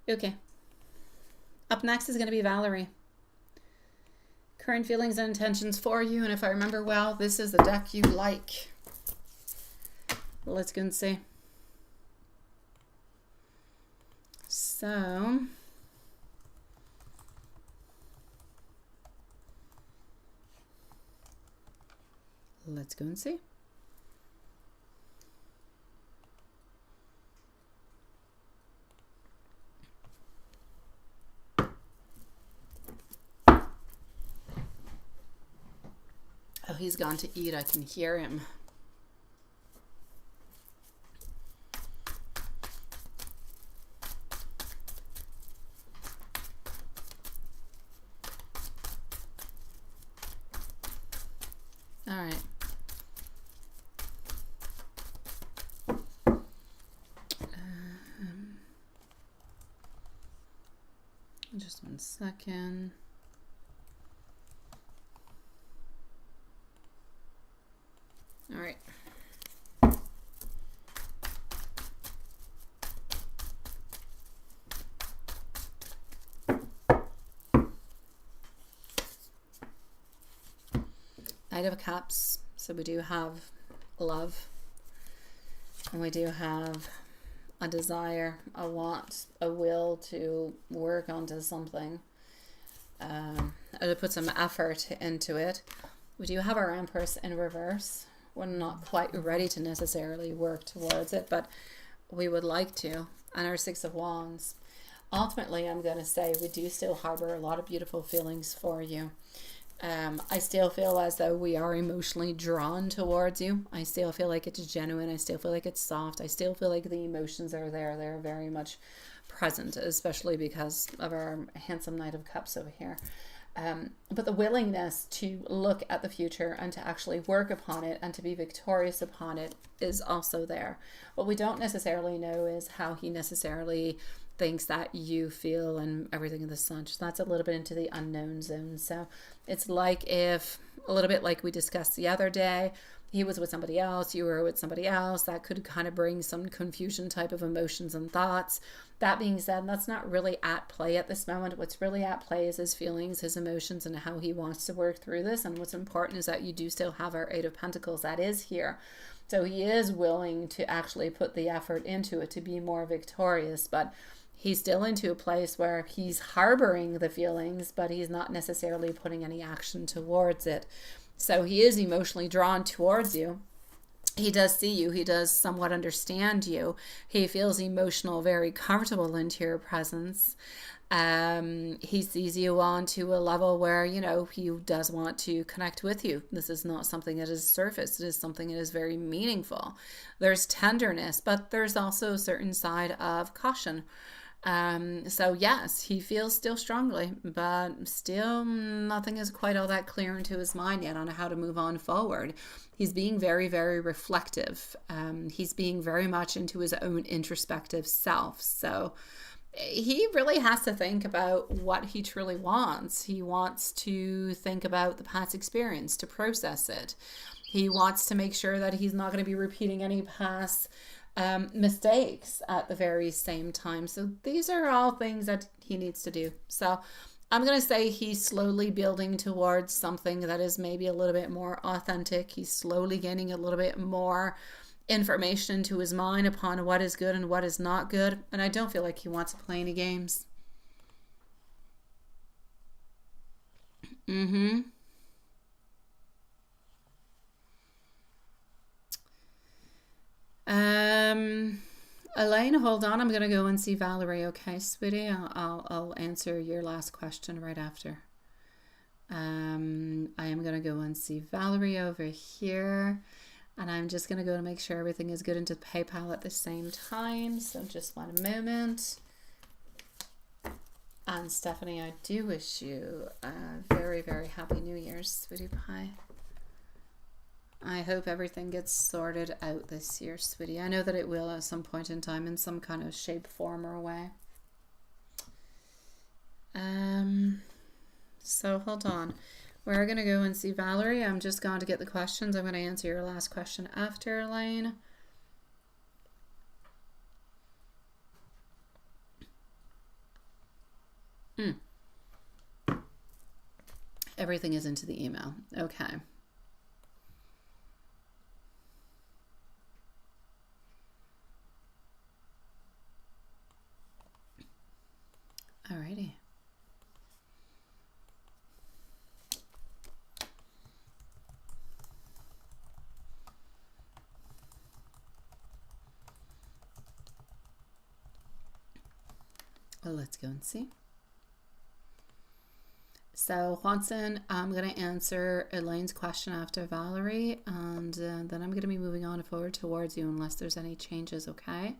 Okay. Up next is going to be Valerie. Current feelings and intentions for you. And if I remember well, this is the deck you like. Let's go and see. So, let's go and see. Oh, he's gone to eat. I can hear him. All right. Just 1 second. All right. Knight of Cups. So we do have love, and we do have a desire, a want, a will to work onto something, or to put some effort into it. We do have our Empress in reverse. We're not quite ready to necessarily work towards it, but we would like to. And our Six of Wands. Ultimately, I'm going to say we do still harbor a lot of beautiful feelings for you. I still feel as though we are emotionally drawn towards you. I still feel like it's genuine. I still feel like it's soft. I still feel like the emotions are there. They're very much present, especially because of our handsome Knight of Cups over here. But the willingness to look at the future and to actually work upon it and to be victorious upon it is also there. What we don't necessarily know is how he necessarily thinks that you feel and everything in the sun. So that's a little bit into the unknown zone. So it's like if, a little bit like we discussed the other day, he was with somebody else, you were with somebody else, that could kind of bring some confusion type of emotions and thoughts. That being said, that's not really at play at this moment. What's really at play is his feelings, his emotions, and how he wants to work through this. And what's important is that you do still have our Eight of Pentacles that is here. So he is willing to actually put the effort into it to be more victorious, but he's still into a place where he's harboring the feelings, but he's not necessarily putting any action towards it. So he is emotionally drawn towards you. He does see you. He does somewhat understand you. He feels emotional, very comfortable into your presence. He sees you on to a level where, you know, he does want to connect with you. This is not something that is surface. It is something that is very meaningful. There's tenderness, but there's also a certain side of caution. So yes, he feels still strongly, but still nothing is quite all that clear into his mind yet on how to move on forward. He's being very, very reflective. He's being very much into his own introspective self. So he really has to think about what he truly wants. He wants to think about the past experience, to process it. He wants to make sure that he's not going to be repeating any past mistakes at the very same time. So these are all things that he needs to do. So I'm going to say he's slowly building towards something that is maybe a little bit more authentic. He's slowly gaining a little bit more information into his mind upon what is good and what is not good. And I don't feel like he wants to play any games. Elaine, hold on. I'm going to go and see Valerie. Okay, sweetie? I'll answer your last question right after. I am going to go and see Valerie over here. And I'm just going to go to make sure everything is good into PayPal at the same time. So just one moment. And Stephanie, I do wish you a very, very happy New Year's, sweetie pie. I hope everything gets sorted out this year, sweetie. I know that it will at some point in time in some kind of shape, form, or way. So hold on. We're going to go and see Valerie. I'm just going to get the questions. I'm going to answer your last question after, Elaine. Everything is into the email. Okay. Alrighty. Well, let's go and see. So, Juanson, I'm going to answer Elaine's question after Valerie, and then I'm going to be moving on forward towards you unless there's any changes, okay?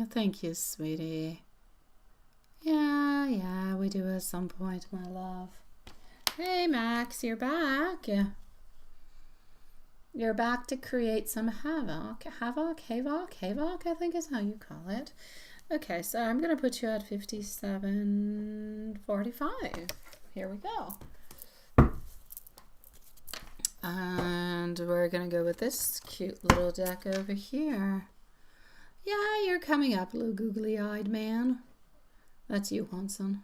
Thank you, sweetie. Yeah, we do at some point, my love. Hey, Max, you're back. You're back to create some havoc. Havoc, I think is how you call it. Okay, so I'm going to put you at 57.45. Here we go. And we're going to go with this cute little deck over here. Yeah, you're coming up, little googly-eyed man. That's you, Hanson.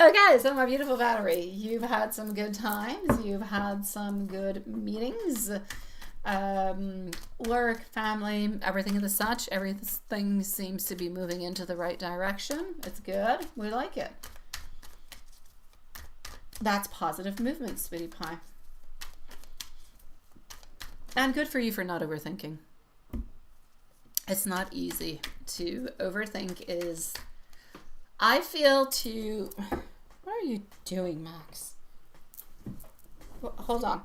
Okay, so my beautiful battery, you've had some good times. You've had some good meetings. Work, family, everything of the such. Everything seems to be moving into the right direction. It's good. We like it. That's positive movement, sweetie pie. And good for you for not overthinking. It's not easy to overthink. I feel to... What are you doing, Max? Well, hold on.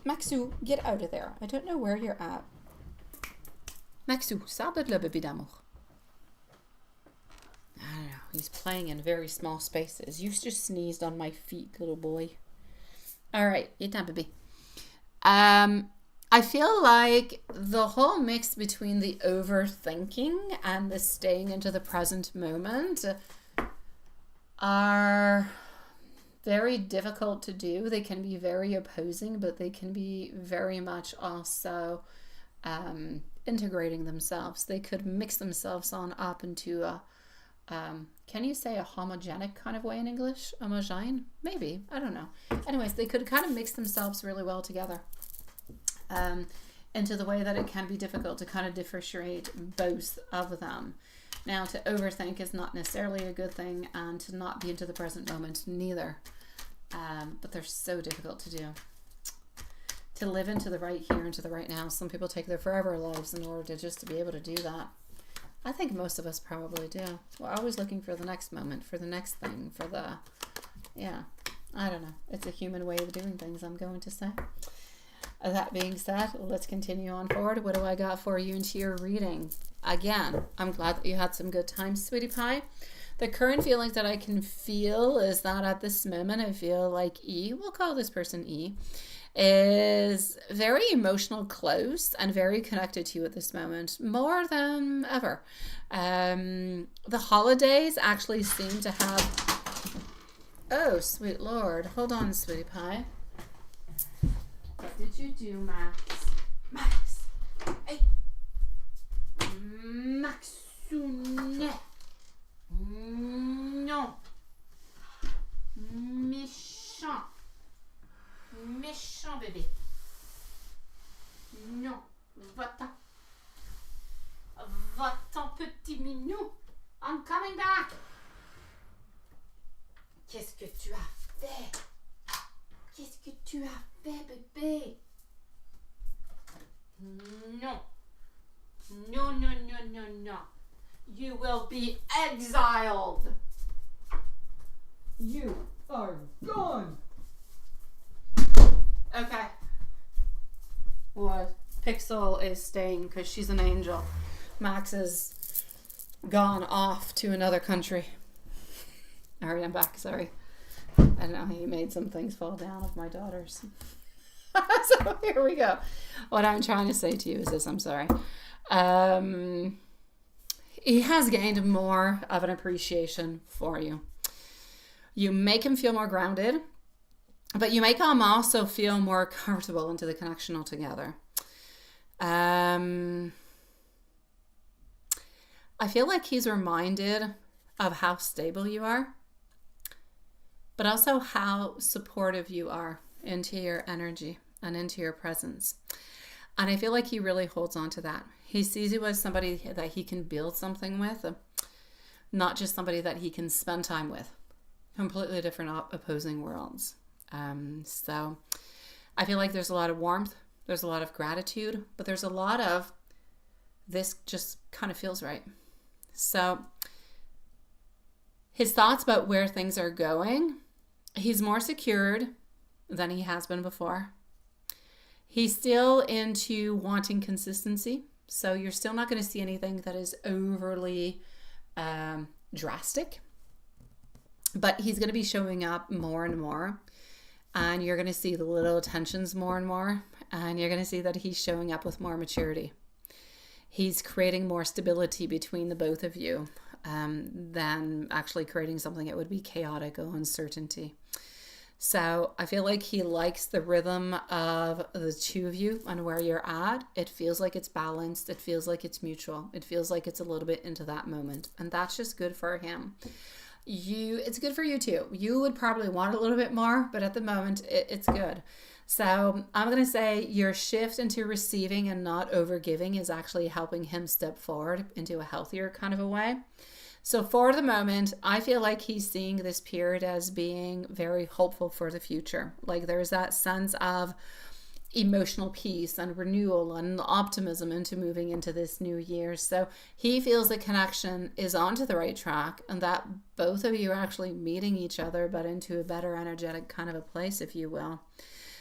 Maxou, get out of there. I don't know where you're at. Maxou, sors de là, bébé d'amour. I don't know. He's playing in very small spaces. You just sneezed on my feet, little boy. All right, eat that, baby. I feel like the whole mix between the overthinking and the staying into the present moment are very difficult to do. They can be very opposing, but they can be very much also integrating themselves. They could mix themselves on up into a, can you say a homogenic kind of way in English? Homogene? Maybe. I don't know. Anyways, they could kind of mix themselves really well together. Into the way that it can be difficult to kind of differentiate both of them. Now, to overthink is not necessarily a good thing, and to not be into the present moment neither. But they're so difficult to do. To live into the right here, into the right now. Some people take their forever lives in order to just to be able to do that. I think most of us probably do. We're always looking for the next moment, for the next thing, for the, yeah, I don't know. It's a human way of doing things, I'm going to say. That being said, let's continue on forward. What do I got for you into your reading? Again, I'm glad that you had some good times, sweetie pie. The current feelings that I can feel is that at this moment, I feel like E, we'll call this person E, is very emotional, close, and very connected to you at this moment, more than ever. The holidays actually seem to have... Oh, sweet Lord. Hold on, sweetie pie. What did you do, Max? Max! Hey! Maxounet! Non! Méchant! Méchant bébé! Non! Va-t'en! Va-t'en, petit minou! I'm coming back! Qu'est-ce que tu as fait? Qu'est-ce que tu as fait, bébé? Non. No, no, no, no, no. You will be exiled. You are gone. Okay. What? Pixel is staying because she's an angel. Max is gone off to another country. All right, I'm back. Sorry. I don't know. He made some things fall down of my daughters. So here we go. What I'm trying to say to you is this. I'm sorry. He has gained more of an appreciation for you. You make him feel more grounded, but you make him also feel more comfortable into the connection altogether. I feel like he's reminded of how stable you are, but also how supportive you are into your energy and into your presence. And I feel like he really holds on to that. He sees you as somebody that he can build something with, not just somebody that he can spend time with. Completely different opposing worlds. So I feel like there's a lot of warmth, there's a lot of gratitude, but there's a lot of this just kind of feels right. So his thoughts about where things are going, he's more secured than he has been before. He's still into wanting consistency. So you're still not going to see anything that is overly drastic. But he's going to be showing up more and more. And you're going to see the little attentions more and more. And you're going to see that he's showing up with more maturity. He's creating more stability between the both of you than actually creating something that would be chaotic or uncertainty. So I feel like he likes the rhythm of the two of you and where you're at. It feels like it's balanced. It feels like it's mutual. It feels like it's a little bit into that moment. And that's just good for him. it's good for you too. You would probably want a little bit more, but at the moment it's good. So I'm going to say your shift into receiving and not over giving is actually helping him step forward into a healthier kind of a way. So for the moment, I feel like he's seeing this period as being very hopeful for the future. Like there's that sense of emotional peace and renewal and optimism into moving into this new year. So he feels the connection is onto the right track and that both of you are actually meeting each other, but into a better energetic kind of a place, if you will.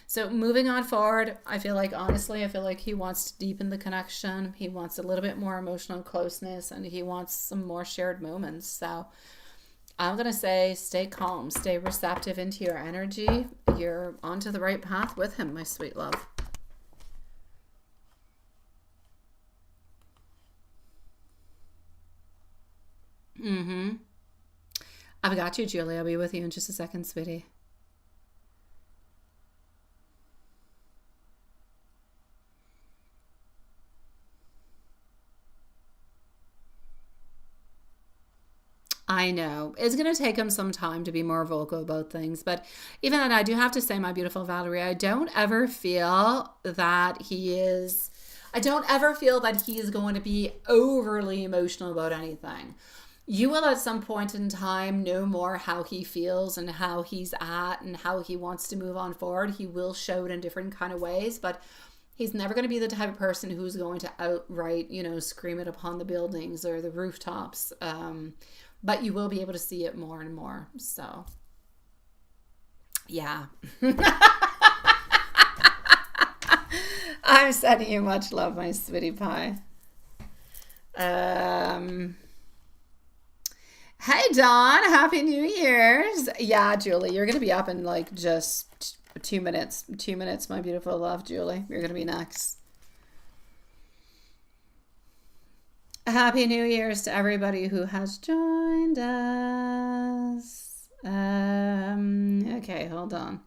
So moving on forward, I feel like, honestly, I feel like he wants to deepen the connection. He wants a little bit more emotional closeness and he wants some more shared moments. So I'm going to say stay calm, stay receptive into your energy. You're onto the right path with him, my sweet love. I've got you, Julie. I'll be with you in just a second, sweetie. I know. It's going to take him some time to be more vocal about things. But even then, I do have to say, my beautiful Valerie, I don't ever feel that he is, I don't ever feel that he is going to be overly emotional about anything. You will at some point in time know more how he feels and how he's at and how he wants to move on forward. He will show it in different kind of ways, but he's never going to be the type of person who's going to outright, scream it upon the buildings or the rooftops. But you will be able to see it more and more. So, yeah. I'm sending you much love, my sweetie pie. Hey, Dawn. Happy New Year's. Yeah, Julie, you're going to be up in like just 2 minutes. 2 minutes, my beautiful love, Julie. You're going to be next. Happy New Year's to everybody who has joined us. Okay, hold on.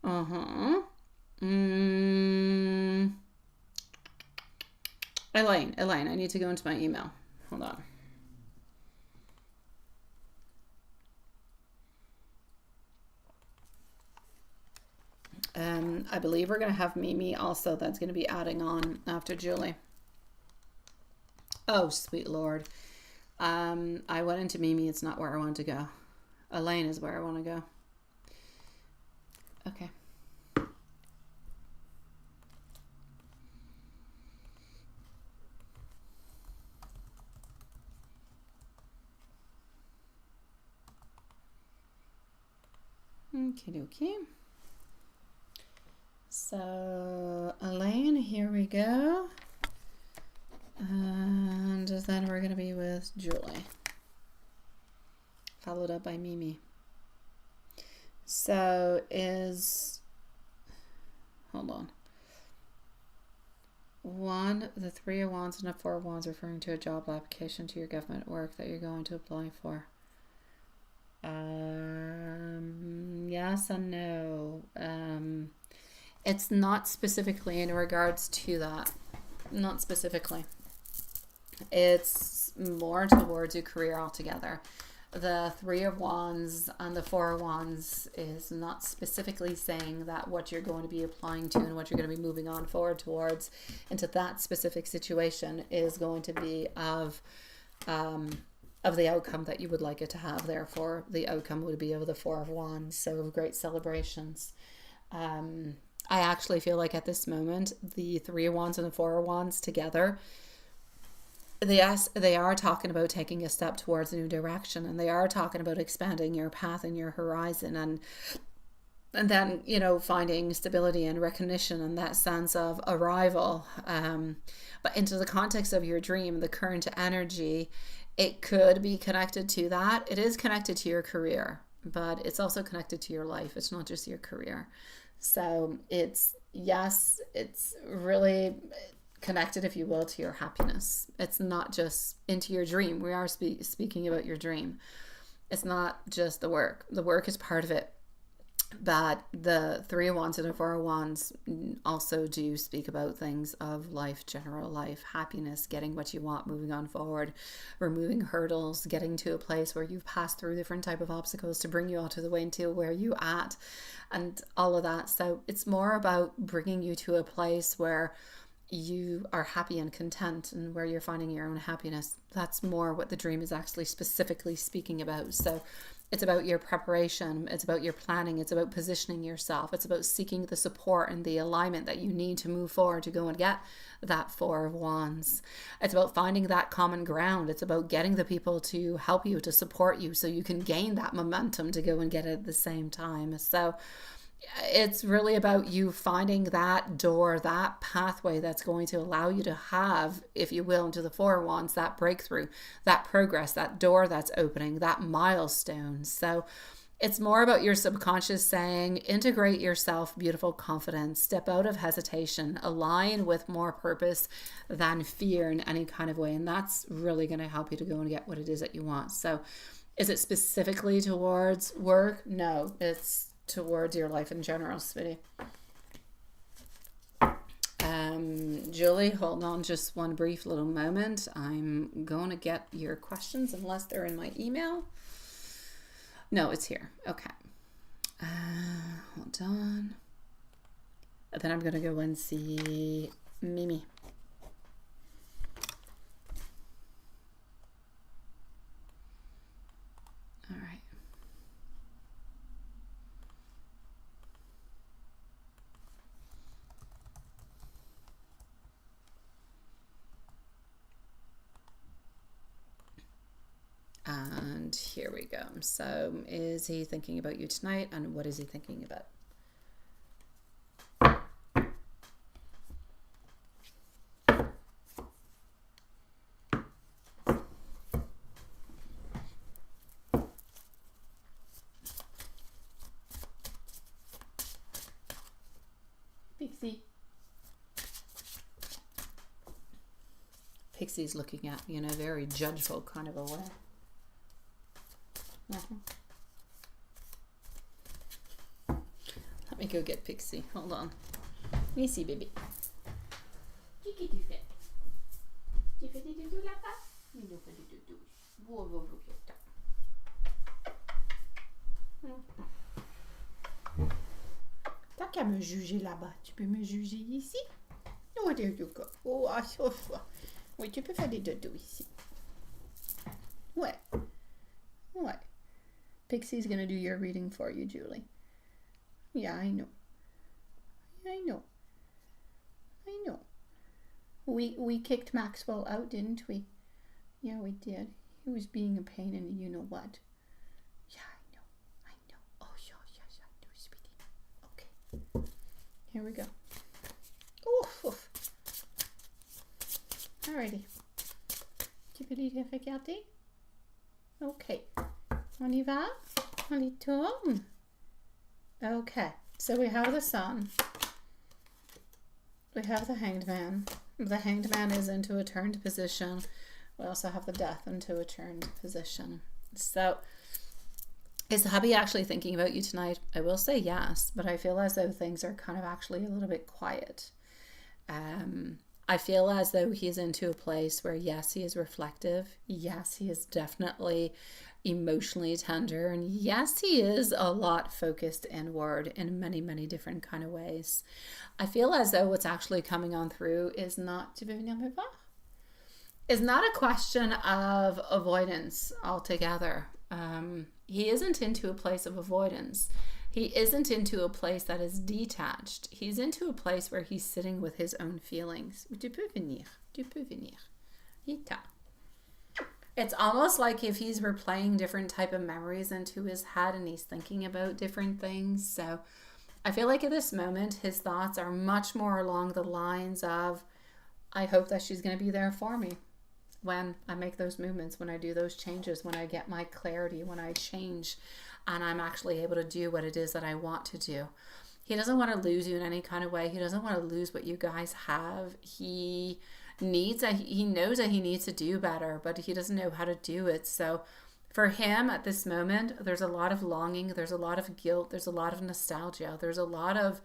Uh-huh. Elaine, I need to go into my email. Hold on. I believe we're going to have Mimi also that's going to be adding on after Julie. Oh, sweet Lord. I went into Mimi. It's not where I want to go. Elaine is where I want to go. Okay. Okie dokie. So, Elaine, here we go. And then we're going to be with Julie. Followed up by Mimi. So, hold on. The 3 of Wands and a 4 of Wands referring to a job application to your government work that you're going to apply for. Yes and no. It's not specifically in regards to that. Not specifically. It's more towards your career altogether. The 3 of Wands and the 4 of Wands is not specifically saying that what you're going to be applying to and what you're going to be moving on forward towards into that specific situation is going to be of the outcome that you would like it to have. Therefore, the outcome would be of the 4 of Wands, so of great celebrations. I actually feel like at this moment, the 3 of Wands and the 4 of Wands together, yes, they are talking about taking a step towards a new direction, and they are talking about expanding your path and your horizon, and then, finding stability and recognition and that sense of arrival. But into the context of your dream, the current energy, it could be connected to that. It is connected to your career, but it's also connected to your life. It's not just your career. So it's really connected, if you will, to your happiness. It's not just into your dream. We are speaking about your dream. It's not just the work. The work is part of it. But the Three of Wands and the Four of Wands also do speak about things of life, general life, happiness, getting what you want, moving on forward, removing hurdles, getting to a place where you've passed through different type of obstacles to bring you all to the way to where you at, and all of that. So it's more about bringing you to a place where you are happy and content and where you're finding your own happiness. That's more what the dream is actually specifically speaking about. So it's about your preparation, it's about your planning, it's about positioning yourself, it's about seeking the support and the alignment that you need to move forward to go and get that Four of Wands. It's about finding that common ground. It's about getting the people to help you, to support you, so you can gain that momentum to go and get it at the same time. So it's really about you finding that door, that pathway that's going to allow you to have, if you will, into the Four of Wands, that breakthrough, that progress, that door that's opening, that milestone. So it's more about your subconscious saying, integrate yourself, beautiful confidence, step out of hesitation, align with more purpose than fear in any kind of way. And that's really going to help you to go and get what it is that you want. So is it specifically towards work? No, it's towards your life in general, sweetie. Julie, hold on just one brief little moment. I'm going to get your questions, unless they're in my email. No, it's here. Okay. Hold on. And then I'm going to go and see Mimi. All right. And here we go. So is he thinking about you tonight, and what is he thinking about? Pixie. Pixie's looking at me in a very judgeful kind of a way. Let me go get Pixie. Hold on. Let me see, baby. Tu fais? Tu fais des doudous là-bas? Il nous fait des doudous. T'as qu'à me juger là-bas. Tu peux me juger ici? Oh, oui, tu peux faire des doudous ici. Ouais. Ouais. Pixie's going to do your reading for you, Julie. Yeah, I know. I know. I know. We kicked Maxwell out, didn't we? Yeah, we did. He was being a pain in the you-know-what. Yeah, I know. I know. Oh, yeah, I know, sweetie. Okay. Here we go. Oof. Alrighty. Tu peux les regarder? Okay. On y va? On y tourne? Okay, so we have the Sun. We have the Hanged Man. The Hanged Man is into a turned position. We also have the Death into a turned position. So, is the hubby actually thinking about you tonight? I will say yes, but I feel as though things are kind of actually a little bit quiet. I feel as though he's into a place where, yes, he is reflective. Yes, he is definitely emotionally tender. And yes, he is a lot focused inward in many, many different kind of ways. I feel as though what's actually coming on through is not, tu veux venir me voir? Is not a question of avoidance altogether. He isn't into a place of avoidance. He isn't into a place that is detached. He's into a place where he's sitting with his own feelings. Tu peux venir. Tu peux venir. Ita. It's almost like if he's replaying different type of memories into his head and he's thinking about different things. So I feel like at this moment, his thoughts are much more along the lines of, I hope that she's going to be there for me when I make those movements, when I do those changes, when I get my clarity, when I change and I'm actually able to do what it is that I want to do. He doesn't want to lose you in any kind of way. He doesn't want to lose what you guys have. He knows that he needs to do better, but he doesn't know how to do it. So For him at this moment, there's a lot of longing, there's a lot of guilt, there's a lot of nostalgia, there's a lot of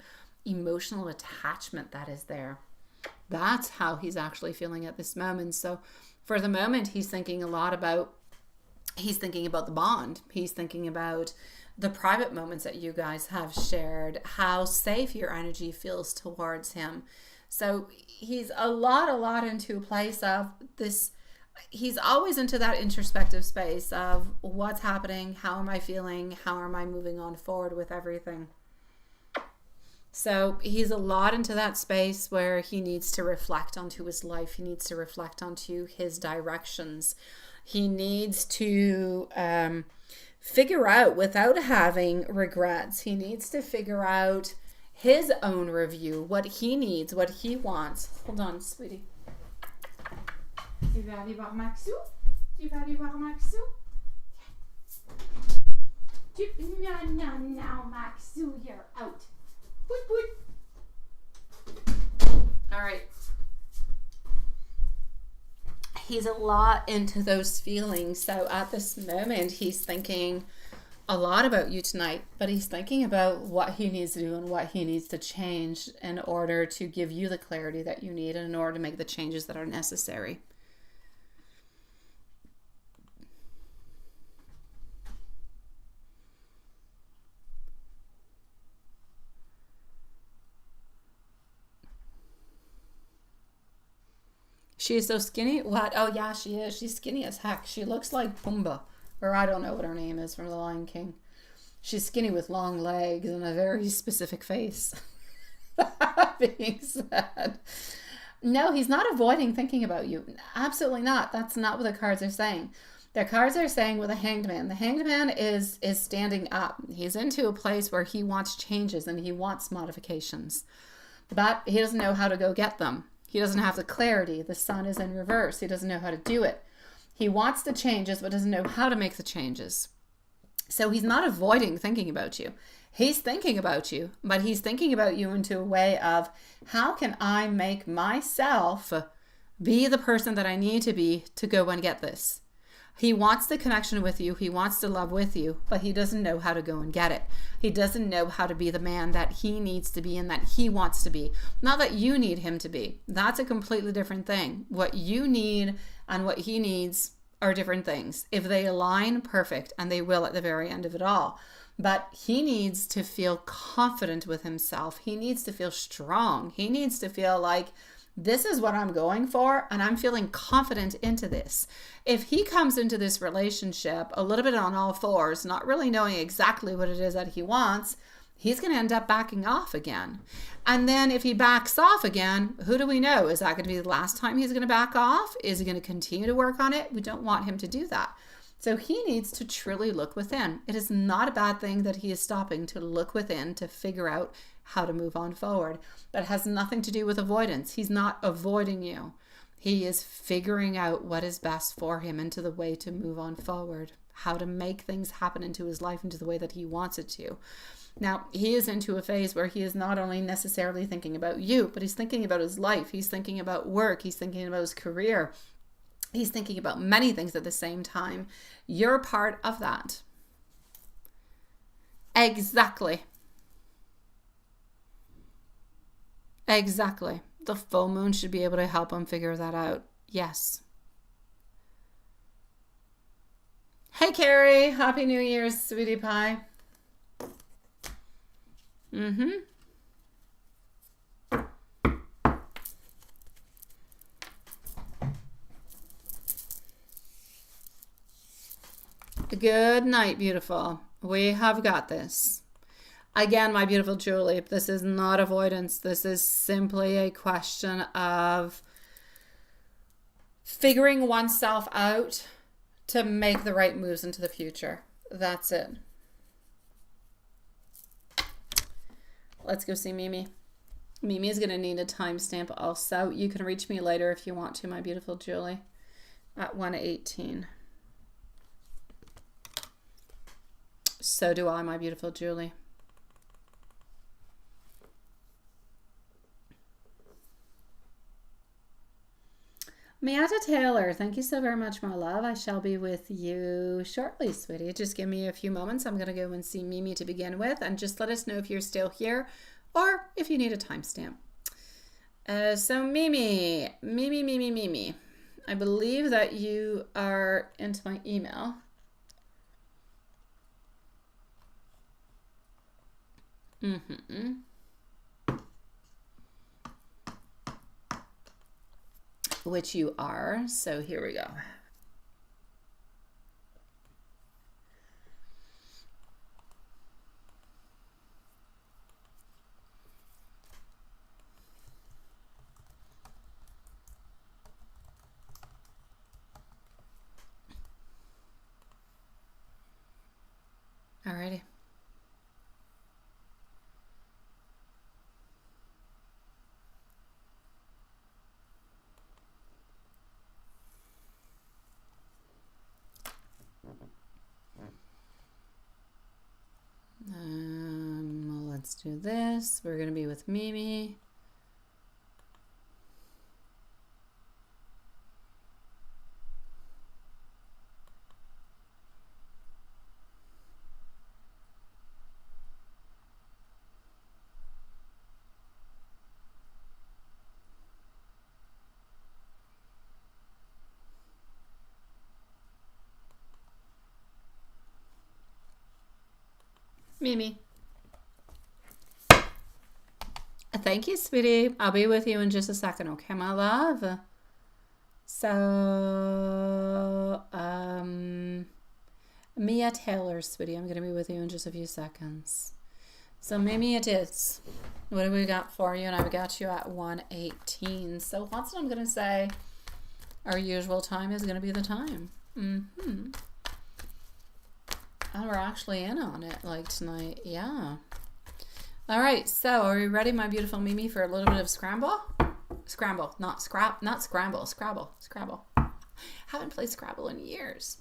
emotional attachment that is there. That's how he's actually feeling at this moment. So for the moment, he's thinking a lot about, he's thinking about the bond. He's thinking about the private moments that you guys have shared, how safe your energy feels towards him. So he's a lot into a place of this. He's always into that introspective space of what's happening, how am I feeling, how am I moving on forward with everything. So he's a lot into that space where he needs to reflect onto his life. He needs to reflect onto his directions. He needs to figure out, without having regrets, he needs to figure out his own review, what he needs, what he wants. Hold on, sweetie. Tu veux aller voir Maxou? Tu veux aller voir Maxou? No, Maxou, you're out. All right. He's a lot into those feelings. So at this moment, he's thinking a lot about you tonight, but he's thinking about what he needs to do and what he needs to change in order to give you the clarity that you need and in order to make the changes that are necessary. She is so skinny. What? Oh, yeah, she is. She's skinny as heck. She looks like Pumbaa, or I don't know what her name is from The Lion King. She's skinny with long legs and a very specific face. That being said, no, he's not avoiding thinking about you. Absolutely not. That's not what the cards are saying. The cards are saying with a hanged man. The hanged man is standing up. He's into a place where he wants changes and he wants modifications, but he doesn't know how to go get them. He doesn't have the clarity. The sun is in reverse. He doesn't know how to do it. He wants the changes, but doesn't know how to make the changes. So he's not avoiding thinking about you. He's thinking about you, but he's thinking about you into a way of, how can I make myself be the person that I need to be to go and get this? He wants the connection with you. He wants to love with you, but he doesn't know how to go and get it. He doesn't know how to be the man that he needs to be and that he wants to be. Not that you need him to be. That's a completely different thing. What you need and what he needs are different things. If they align, perfect, and they will at the very end of it all. But he needs to feel confident with himself. He needs to feel strong. He needs to feel like, this is what I'm going for, and I'm feeling confident into this. If he comes into this relationship a little bit on all fours, not really knowing exactly what it is that he wants, he's going to end up backing off again. And then if he backs off again, who do we know? Is that going to be the last time he's going to back off? Is he going to continue to work on it? We don't want him to do that. So he needs to truly look within. It is not a bad thing that he is stopping to look within to figure out how to move on forward. But it has nothing to do with avoidance. He's not avoiding you. He is figuring out what is best for him into the way to move on forward, how to make things happen into his life into the way that he wants it to. Now, he is into a phase where he is not only necessarily thinking about you, but he's thinking about his life. He's thinking about work. He's thinking about his career. He's thinking about many things at the same time. You're part of that. Exactly. Exactly. The full moon should be able to help him figure that out. Yes. Hey, Carrie. Happy New Year's, sweetie pie. Good night, beautiful. We have got this. Again, my beautiful Julie, this is not avoidance. This is simply a question of figuring oneself out to make the right moves into the future. That's it. Let's go see Mimi. Mimi is going to need a timestamp also. You can reach me later if you want to, my beautiful Julie, at 1:18. So do I, my beautiful Julie. Miata Taylor, thank you so very much, my love. I shall be with you shortly, sweetie. Just give me a few moments. I'm going to go and see Mimi to begin with, and just let us know if you're still here or if you need a timestamp. So Mimi. I believe that you are into my email. Which you are. So here we go. Alrighty. Let's do this. We're going to be with Mimi. Mimi. Thank you, sweetie. I'll be with you in just a second, okay, my love? So, Mia Taylor, sweetie, I'm going to be with you in just a few seconds. So, Mimi, it is. What do we got for you? And I've got you at 1:18. So, that's what I'm going to say. Our usual time is going to be the time. And we're actually in on it, like tonight. Yeah. All right, so are we ready, my beautiful Mimi, for a little bit of scramble? Scramble, not scramble, Scrabble. Haven't played Scrabble in years.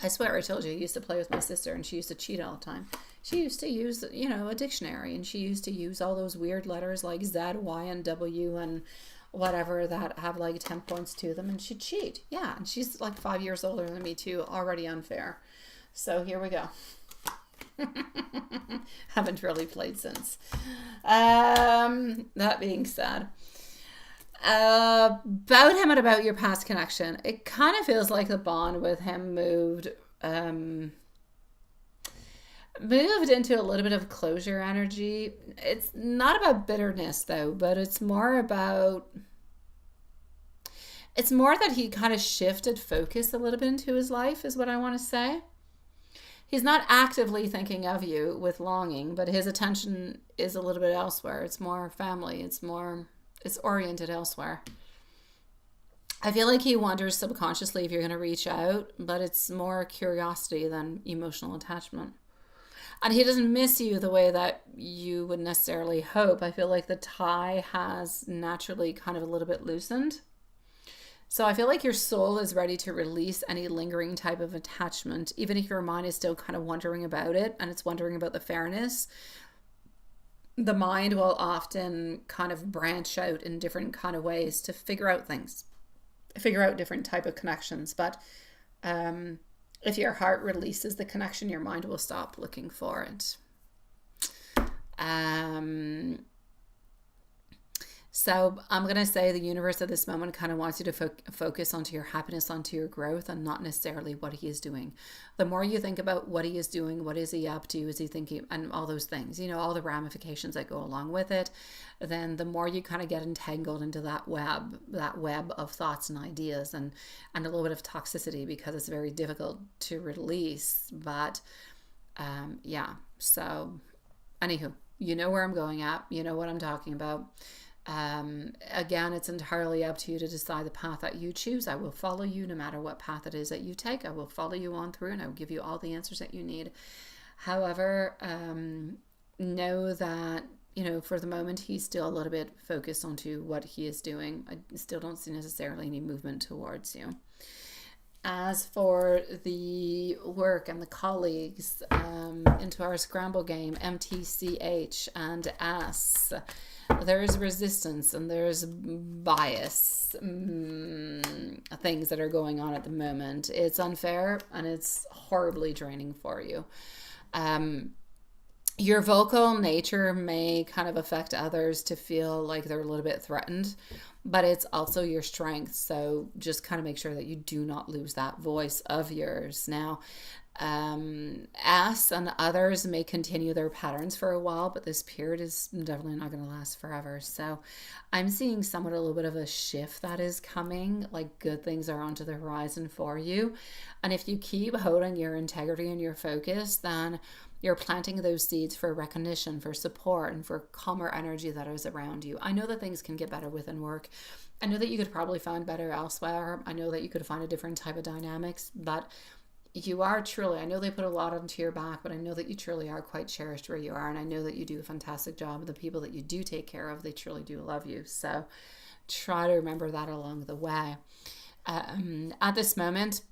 I swear I told you, I used to play with my sister and she used to cheat all the time. She used to use, a dictionary, and she used to use all those weird letters like Z, Y, and W and whatever that have like 10 points to them, and she'd cheat. Yeah, and she's like 5 years older than me too, already unfair. So here we go. Haven't really played since. That being said, about him and about your past connection, it kind of feels like the bond with him moved into a little bit of closure energy. It's not about bitterness though, but it's more that he kind of shifted focus a little bit into his life, is what I want to say. He's not actively thinking of you with longing, but his attention is a little bit elsewhere. It's more family. It's oriented elsewhere. I feel like he wonders subconsciously if you're going to reach out, but it's more curiosity than emotional attachment. And he doesn't miss you the way that you would necessarily hope. I feel like the tie has naturally kind of a little bit loosened. So I feel like your soul is ready to release any lingering type of attachment, even if your mind is still kind of wondering about it and it's wondering about the fairness. The mind will often kind of branch out in different kind of ways to figure out things, figure out different type of connections. But if your heart releases the connection, your mind will stop looking for it. So I'm going to say the universe at this moment kind of wants you to focus onto your happiness, onto your growth, and not necessarily what he is doing. The more you think about what he is doing, what is he up to, is he thinking, and all those things, all the ramifications that go along with it, then the more you kind of get entangled into that web of thoughts and ideas and a little bit of toxicity, because it's very difficult to release. But yeah, so anywho, you know where I'm going at, you know what I'm talking about. Again, it's entirely up to you to decide the path that you choose. I will follow you no matter what path it is that you take. I will follow you on through, and I will give you all the answers that you need. However, know that, for the moment, he's still a little bit focused onto what he is doing. I still don't see necessarily any movement towards you. As for the work and the colleagues, into our scramble game, MTCH and S, there's resistance and there's bias, things that are going on at the moment. It's unfair and it's horribly draining for you. Your vocal nature may kind of affect others to feel like they're a little bit threatened, but it's also your strength. So just kind of make sure that you do not lose that voice of yours. Now, us and others may continue their patterns for a while, but this period is definitely not going to last forever. So I'm seeing somewhat a little bit of a shift that is coming, like good things are onto the horizon for you. And if you keep holding your integrity and your focus, then you're planting those seeds for recognition, for support, and for calmer energy that is around you. I know that things can get better within work. I know that you could probably find better elsewhere. I know that you could find a different type of dynamics, but you are truly, I know they put a lot onto your back, but I know that you truly are quite cherished where you are. And I know that you do a fantastic job. The people that you do take care of, they truly do love you. So try to remember that along the way. At this moment,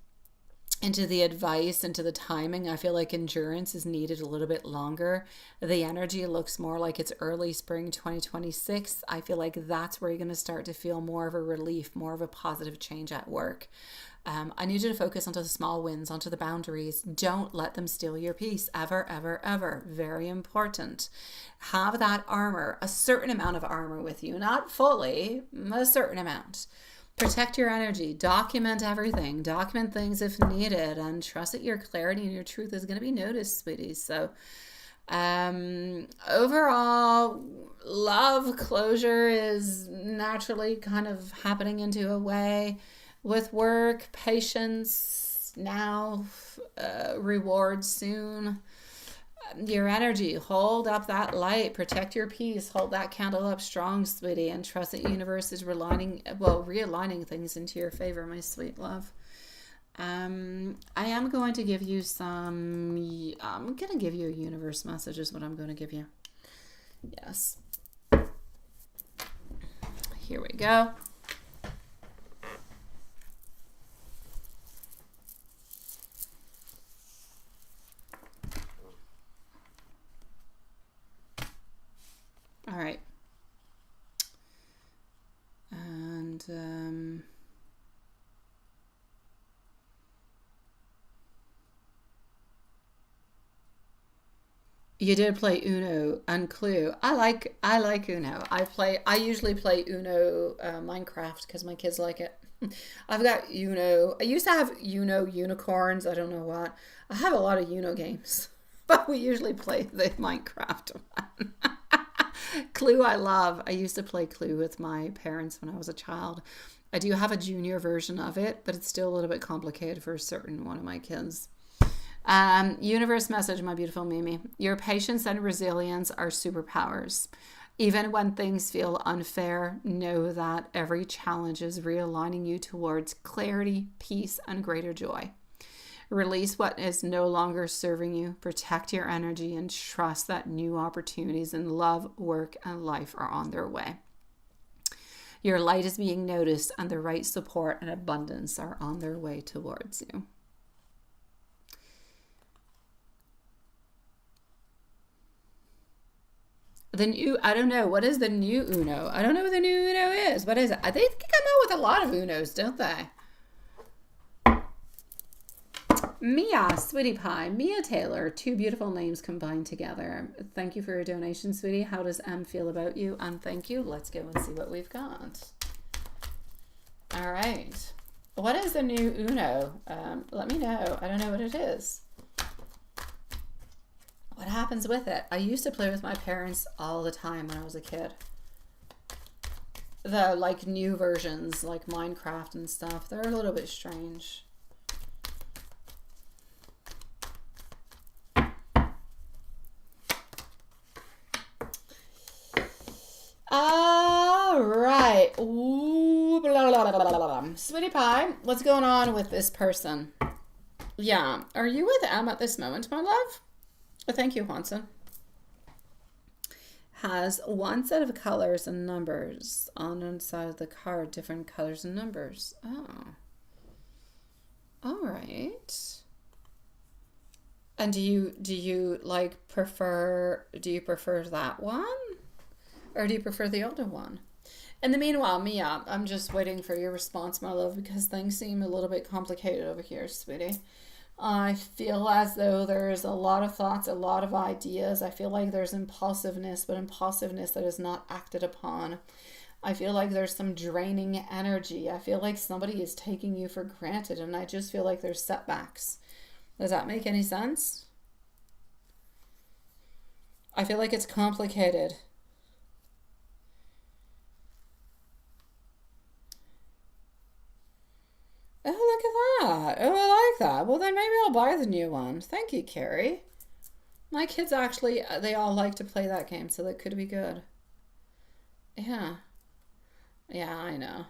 into the advice, into the timing, I feel like endurance is needed a little bit longer. The energy looks more like it's early spring 2026. I feel like that's where you're going to start to feel more of a relief, more of a positive change at work. I need you to focus onto the small wins, onto the boundaries. Don't let them steal your peace, ever, ever, ever. Very important. Have that armor, a certain amount of armor with you, not fully, a certain amount. Protect your energy, document everything, document things if needed, and trust that your clarity and your truth is going to be noticed, sweeties. So overall, love closure is naturally kind of happening into a way. With work, patience now, rewards soon. Your energy, hold up that light, protect your peace, hold that candle up strong, sweetie, and trust that the universe is realigning things into your favor, my sweet love. I am going to give you I'm going to give you a universe message is what I'm going to give you. Yes. Here we go. All right. And you did play Uno and Clue. I like Uno. I usually play Uno Minecraft because my kids like it. I've got Uno. I used to have Uno unicorns. I don't know what. I have a lot of Uno games, but we usually play the Minecraft one. Clue I love. I used to play Clue with my parents when I was a child. I do have a junior version of it, but it's still a little bit complicated for a certain one of my kids. Universe message, my beautiful Mimi. Your patience and resilience are superpowers. Even when things feel unfair, know that every challenge is realigning you towards clarity, peace, and greater joy. Release what is no longer serving you, protect your energy, and trust that new opportunities in love, work, and life are on their way. Your light is being noticed, and the right support and abundance are on their way towards you. I don't know, what is the new Uno? I don't know what the new Uno is. What is it? They come out with a lot of Unos, don't they? Mia, sweetie pie, Mia Taylor, two beautiful names combined together. Thank you for your donation, sweetie. How does M feel about you? And thank you. Let's go and see what we've got. All right. What is the new Uno? Let me know. I don't know what it is. What happens with it? I used to play with my parents all the time when I was a kid. The like new versions, like Minecraft and stuff, they're a little bit strange. All right. Ooh, blah, blah, blah, blah, blah. Sweetie pie, what's going on with this person? Yeah. Are you with Em at this moment, my love? Oh, thank you, Hanson. Has one set of colors and numbers on one side of the card, different colors and numbers. Oh. And do you like do you prefer that one? Or do you prefer the older one? In the meanwhile, Mia, I'm just waiting for your response, my love, because things seem a little bit complicated over here, sweetie. I feel as though there's a lot of thoughts, a lot of ideas. I feel like there's impulsiveness, but impulsiveness that is not acted upon. I feel like there's some draining energy. I feel like somebody is taking you for granted, and I just feel like there's setbacks. Does that make any sense? I feel like it's complicated. Oh, look at that. Oh, I like that. Well, then maybe I'll buy the new one. Thank you, Carrie. My kids actually, they all like to play that game, so that could be good. Yeah. Yeah, I know.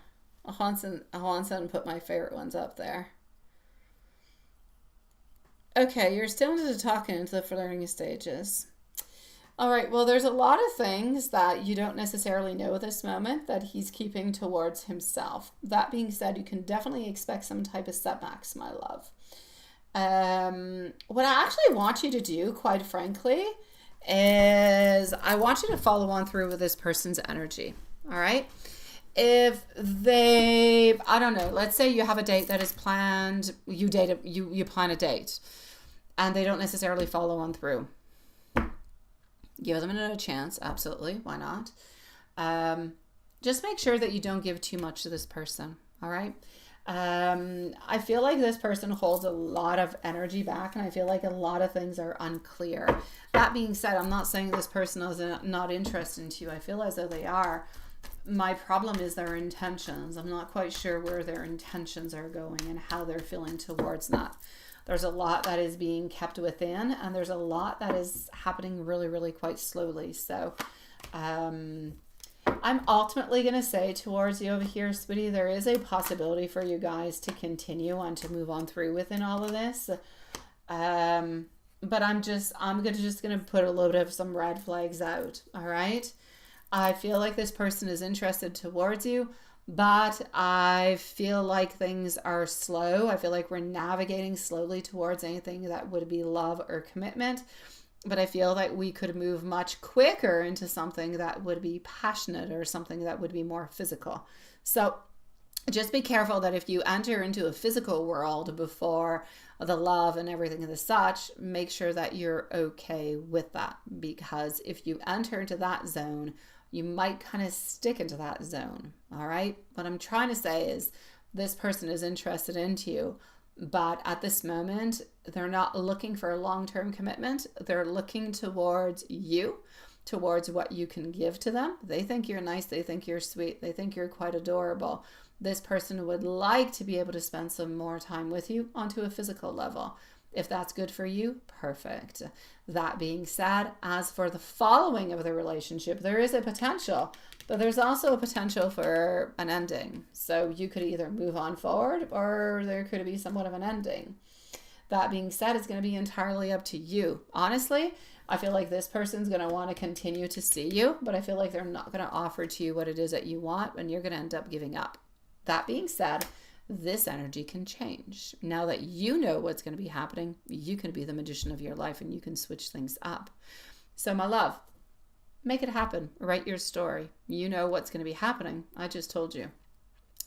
Hansen put my favorite ones up there. Okay, you're still into the talking into the flirting stages. All right, well, there's a lot of things that you don't necessarily know at this moment that he's keeping towards himself. That being said, you can definitely expect some type of setbacks, my love. What I actually want you to do, quite frankly, is I want you to follow on through with this person's energy. All right. If they, I don't know, let's say you have a date that is planned, you plan a date, and they don't necessarily follow on through. Give them another chance, absolutely. Why not? Just make sure that you don't give too much to this person. All right. I feel like this person holds a lot of energy back, and I feel like a lot of things are unclear. That being said, I'm not saying this person is not interested in you. I feel as though they are. My problem is their intentions. I'm not quite sure where their intentions are going and how they're feeling towards that. There's a lot that is being kept within, and there's a lot that is happening really, really quite slowly. So I'm ultimately going to say towards you over here, sweetie, there is a possibility for you guys to continue and to move on through within all of this. But I'm just going to put a load of some red flags out. All right. I feel like this person is interested towards you, but I feel like things are slow. I feel like we're navigating slowly towards anything that would be love or commitment. But I feel like we could move much quicker into something that would be passionate or something that would be more physical. So just be careful that if you enter into a physical world before the love and everything and the such, make sure that you're okay with that. Because if you enter into that zone, you might kind of stick into that zone. All right. What I'm trying to say is this person is interested into you, but at this moment, they're not looking for a long-term commitment. They're looking towards you, towards what you can give to them. They think you're nice. They think you're sweet. They think you're quite adorable. This person would like to be able to spend some more time with you onto a physical level. If that's good for you, perfect. That being said, as for the following of the relationship, there is a potential, but there's also a potential for an ending. So you could either move on forward or there could be somewhat of an ending. That being said, it's going to be entirely up to you. Honestly, I feel like this person's going to want to continue to see you, but I feel like they're not going to offer to you what it is that you want, and you're going to end up giving up. That being said, this energy can change. Now that you know what's going to be happening, you can be the magician of your life and you can switch things up. So my love, make it happen. Write your story. You know what's going to be happening. I just told you.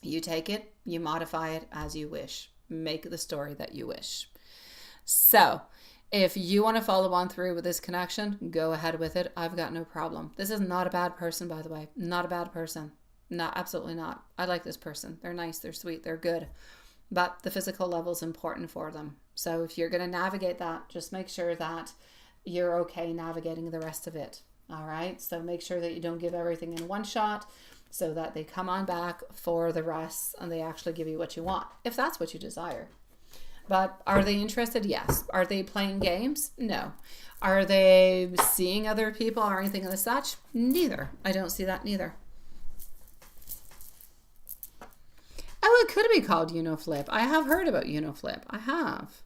You take it, you modify it as you wish. Make the story that you wish. So if you want to follow on through with this connection, go ahead with it. I've got no problem. This is not a bad person, by the way. Not a bad person. No, absolutely not. I like this person. They're nice, they're sweet, they're good. But the physical level is important for them. So if you're going to navigate that, just make sure that you're okay navigating the rest of it. All right? So make sure that you don't give everything in one shot so that they come on back for the rest and they actually give you what you want, if that's what you desire. But are they interested? Yes. Are they playing games? No. Are they seeing other people or anything of the such? Neither. I don't see that neither. Oh, it could be called Uniflip. I have heard about Uniflip. I have.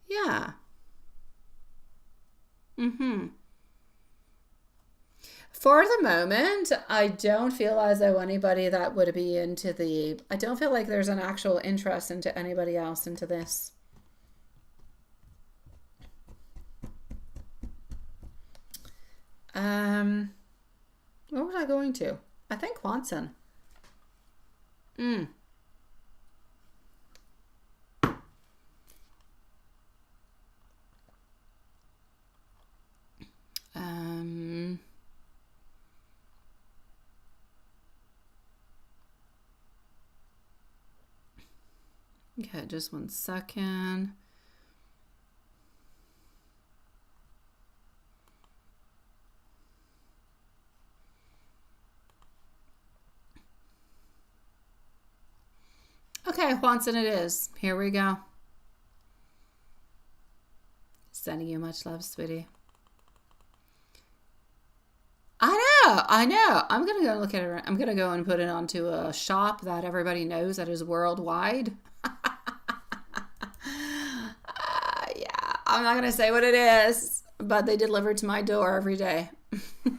Yeah. For the moment, I don't feel as though anybody that would be into I don't feel like there's an actual interest into anybody else into this. What was I going to? I think Quanson. Okay, just 1 second. Okay, Juanson it is. Here we go. Sending you much love, sweetie. I know. I'm going to go look at it. I'm going to go and put it onto a shop that everybody knows that is worldwide. Yeah, I'm not going to say what it is, but they deliver to my door every day. Okay,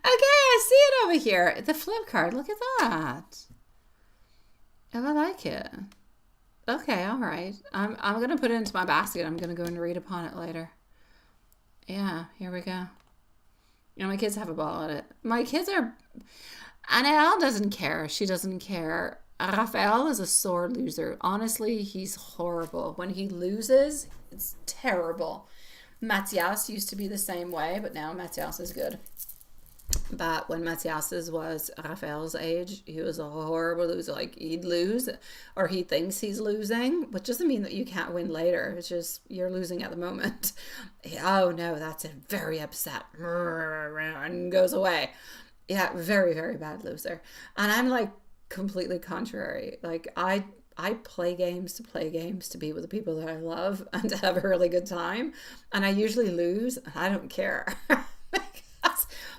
I see it over here. The flip card. Look at that. Oh, I like it. Okay, all right. I'm going to put it into my basket. I'm going to go and read upon it later. Yeah, here we go. You know, my kids have a ball at it. My kids are... Annelle doesn't care. She doesn't care. Raphael is a sore loser. Honestly, he's horrible. When he loses, it's terrible. Matthias used to be the same way, but now Matthias is good. But when Matthias was Raphael's age, he was a horrible loser. Like, he'd lose, or he thinks he's losing, which doesn't mean that you can't win later. It's just you're losing at the moment. Oh no, that's a very upset, and goes away. Yeah, very, very bad loser. And I'm like completely contrary. Like, I play games to be with the people that I love and to have a really good time. And I usually lose. And I don't care.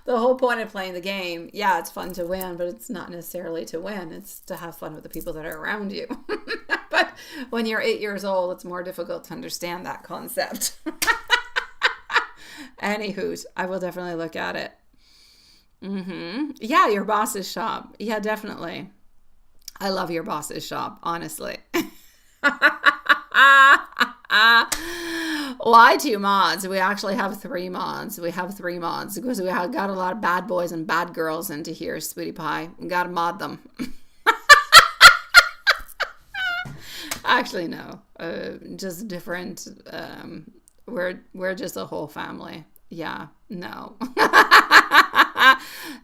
The whole point of playing the game, yeah, it's fun to win, but it's not necessarily to win. It's to have fun with the people that are around you. But when you're 8 years old, it's more difficult to understand that concept. Anywho, I will definitely look at it. Yeah, your boss's shop. Yeah, definitely. I love your boss's shop, honestly. Why 2 mods? We actually have 3 mods. We have 3 mods because we have got a lot of bad boys and bad girls into here, sweetie pie. We got to mod them. Actually, no. Just different. We're just a whole family. Yeah, no.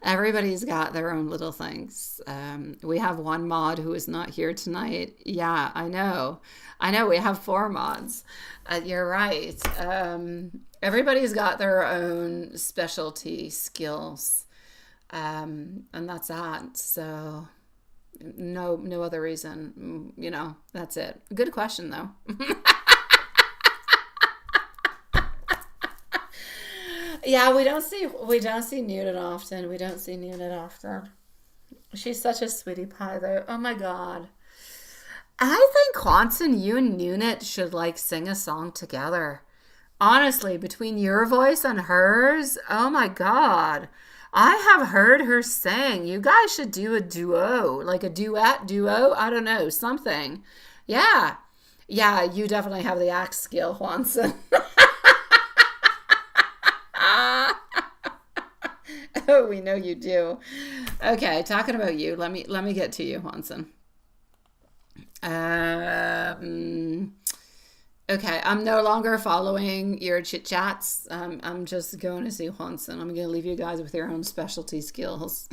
Everybody's got their own little things. We have 1 mod who is not here tonight. Yeah, I know. We have 4 mods. You're right. Everybody's got their own specialty skills. And that's that. So no other reason. You know, that's it. Good question though. Yeah, we don't see Newton often. She's such a sweetie pie though. Oh my god. I think Quanson, you and Nunit should like sing a song together. Honestly, between your voice and hers, oh my god. I have heard her sing. You guys should do a duo, like a duo. I don't know, something. Yeah. Yeah, you definitely have the axe skill, Quanson. Oh, we know you do. Okay, talking about you. Let me get to you, Juanson. Okay, I'm no longer following your chit chats. I'm just going to see Juanson. I'm going to leave you guys with your own specialty skills.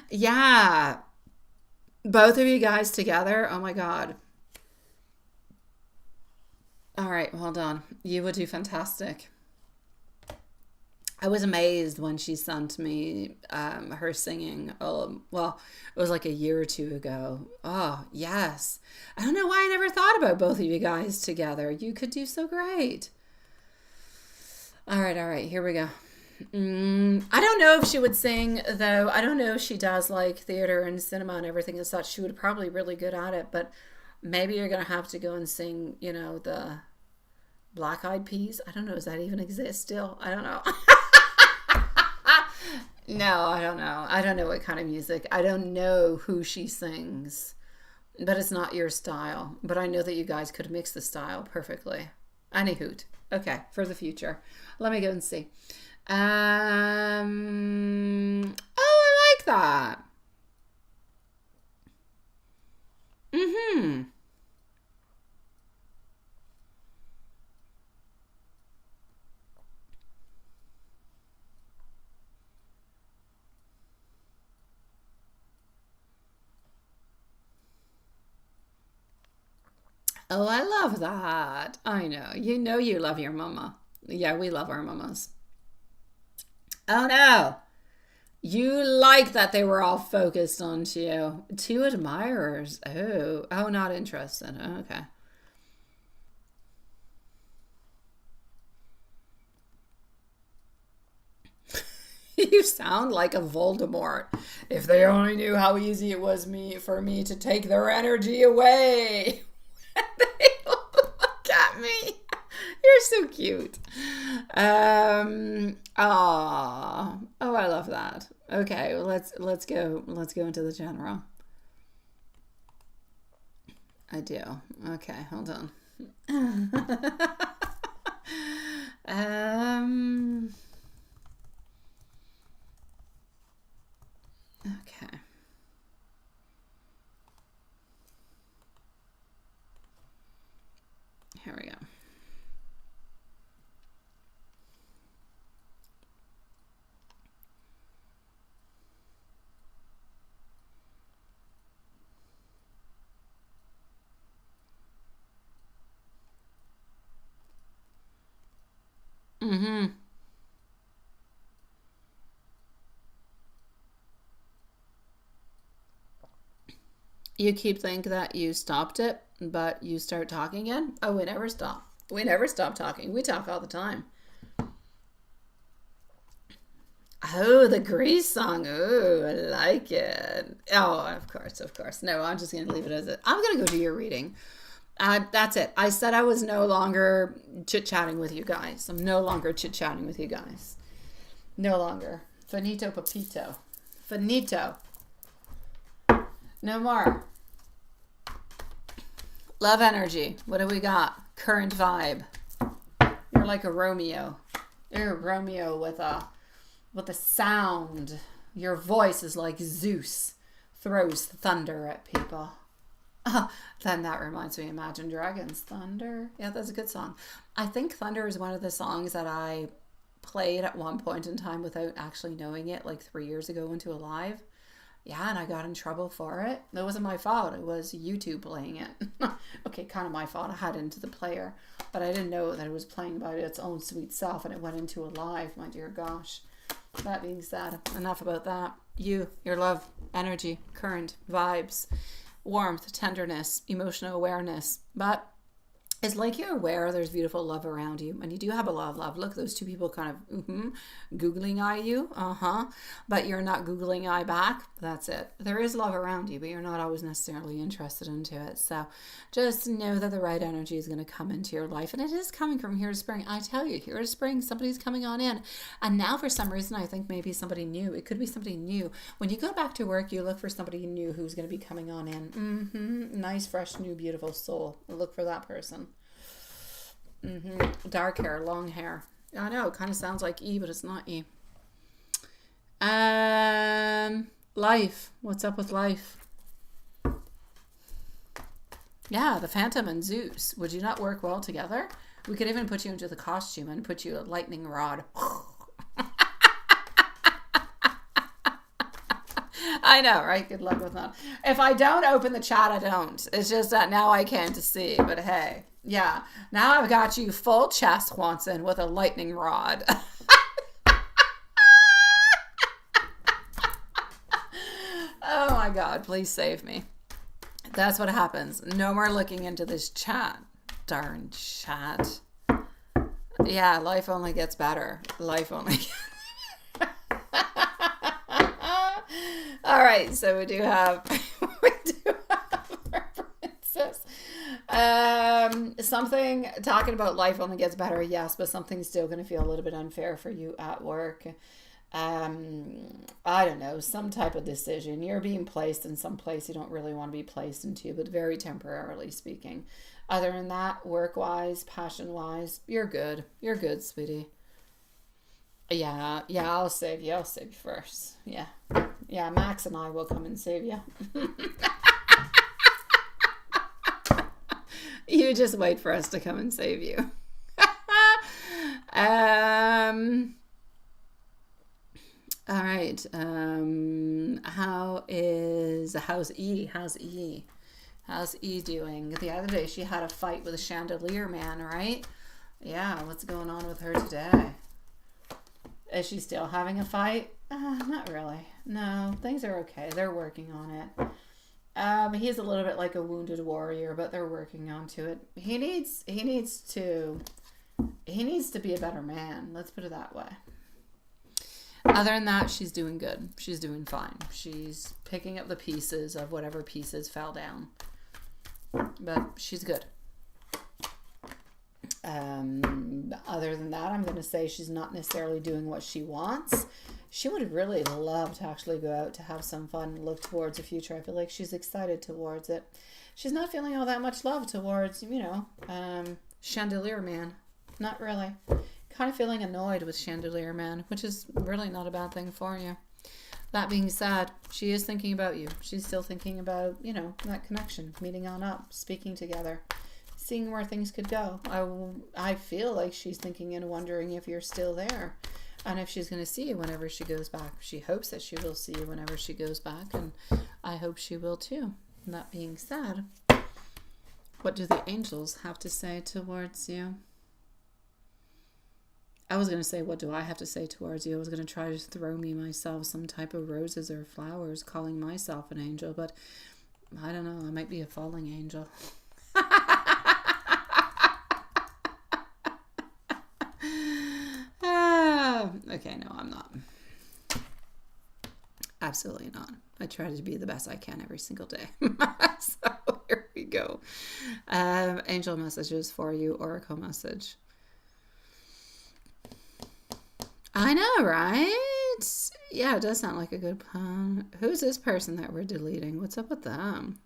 Yeah, both of you guys together. Oh my god. All right, hold on. You would do fantastic. I was amazed when she sent me her singing. Well, it was like a year or 2 ago. Oh, yes. I don't know why I never thought about both of you guys together. You could do so great. All right. Here we go. I don't know if she would sing, though. I don't know if she does like theater and cinema and everything and such. She would probably be really good at it, but maybe you're going to have to go and sing, you know, the Black Eyed Peas. I don't know. Does that even exist still? I don't know. No, I don't know. I don't know what kind of music. I don't know who she sings, but it's not your style. But I know that you guys could mix the style perfectly. Any hoot. Okay, for the future. Let me go and see. Oh, I like that. Mm-hmm. Oh, I love that. I know. You know you love your mama. Yeah, we love our mamas. Oh no. You like that they were all focused on you. Two admirers. Oh, not interested. Okay. You sound like a Voldemort. If they only knew how easy it was for me to take their energy away. They look at me. You're so cute. Oh, I love that. Okay, well, let's go into the general. I do. Okay, hold on. um. Okay. Here we go. Mm-hmm. You keep thinking that you stopped it, but you start talking again? Oh, we never stop. We never stop talking. We talk all the time. Oh, the Grease song. Oh, I like it. Oh, of course, of course. No, I'm just going to leave it as it. I'm going to go do your reading. That's it. I said I was no longer chit-chatting with you guys. I'm no longer chit-chatting with you guys. No longer. Finito papito. Finito. No more. Love energy. What do we got? Current vibe. You're like a Romeo. You're a Romeo with a sound. Your voice is like Zeus throws thunder at people. Oh, then that reminds me, Imagine Dragons. Thunder. Yeah, that's a good song. I think Thunder is one of the songs that I played at one point in time without actually knowing it, like 3 years ago into a live. Yeah, and I got in trouble for it. It wasn't my fault. It was YouTube playing it. Okay, kind of my fault. I had it into the player, but I didn't know that it was playing by its own sweet self, and it went into a live. My dear gosh. That being said, enough about that. Your love, energy, current, vibes, warmth, tenderness, emotional awareness. But it's like you're aware there's beautiful love around you, and you do have a lot of love. Look, those two people kind of googling eye you, but you're not googling eye back. That's it. There is love around you, but you're not always necessarily interested into it. So just know that the right energy is going to come into your life, and it is coming from here to spring. I tell you, here to spring, somebody's coming on in, and now for some reason I think maybe somebody new. It could be somebody new. When you go back to work, you look for somebody new who's going to be coming on in. Nice, fresh, new, beautiful soul. Look for that person. Dark hair, long hair. I know, it kind of sounds like E, but it's not E. Life. What's up with life? Yeah, the Phantom and Zeus. Would you not work well together? We could even put you into the costume and put you a lightning rod. I know, right? Good luck with that. If I don't open the chat, I don't. It's just that now I can't see, but hey. Yeah, now I've got you full chest, Swanson, with a lightning rod. Oh my God, please save me. That's what happens. No more looking into this chat. Darn chat. Yeah, life only gets better. Life only gets All right, so we do have our princess. Something talking about life only gets better, yes, but something's still going to feel a little bit unfair for you at work. I don't know, some type of decision. You're being placed in some place you don't really want to be placed into, but very temporarily speaking. Other than that, work-wise, passion-wise, you're good. You're good, sweetie. Yeah, I'll save you. I'll save you first. Yeah. Yeah, Max and I will come and save you. You just wait for us to come and save you. All right. How's E? How's E doing? The other day she had a fight with a chandelier man, right? Yeah, what's going on with her today? Is she still having a fight? Not really. No, things are okay. They're working on it. He's a little bit like a wounded warrior, but they're working on to it. He needs to be a better man. Let's put it that way. Other than that, she's doing good. She's doing fine. She's picking up the pieces of whatever pieces fell down. But she's good. Other than that, I'm going to say she's not necessarily doing what she wants. She would really love to actually go out to have some fun and look towards the future. I feel like she's excited towards it. She's not feeling all that much love towards, Chandelier Man. Not really. Kind of feeling annoyed with Chandelier Man, which is really not a bad thing for you. That being said, she is thinking about you. She's still thinking about, that connection, meeting on up, speaking together, seeing where things could go. I feel like she's thinking and wondering if you're still there and if she's going to see you whenever she goes back. She hopes that she will see you whenever she goes back, and I hope she will too. And that being said, what do the angels have to say towards you? I was going to say, what do I have to say towards you? I was going to try to throw me myself some type of roses or flowers, calling myself an angel, but I don't know. I might be a falling angel. Okay, no, I'm not. Absolutely not. I try to be the best I can every single day. So here we go. Angel messages for you, oracle message. I know, right? Yeah, it does sound like a good plan. Who's this person that we're deleting? What's up with them?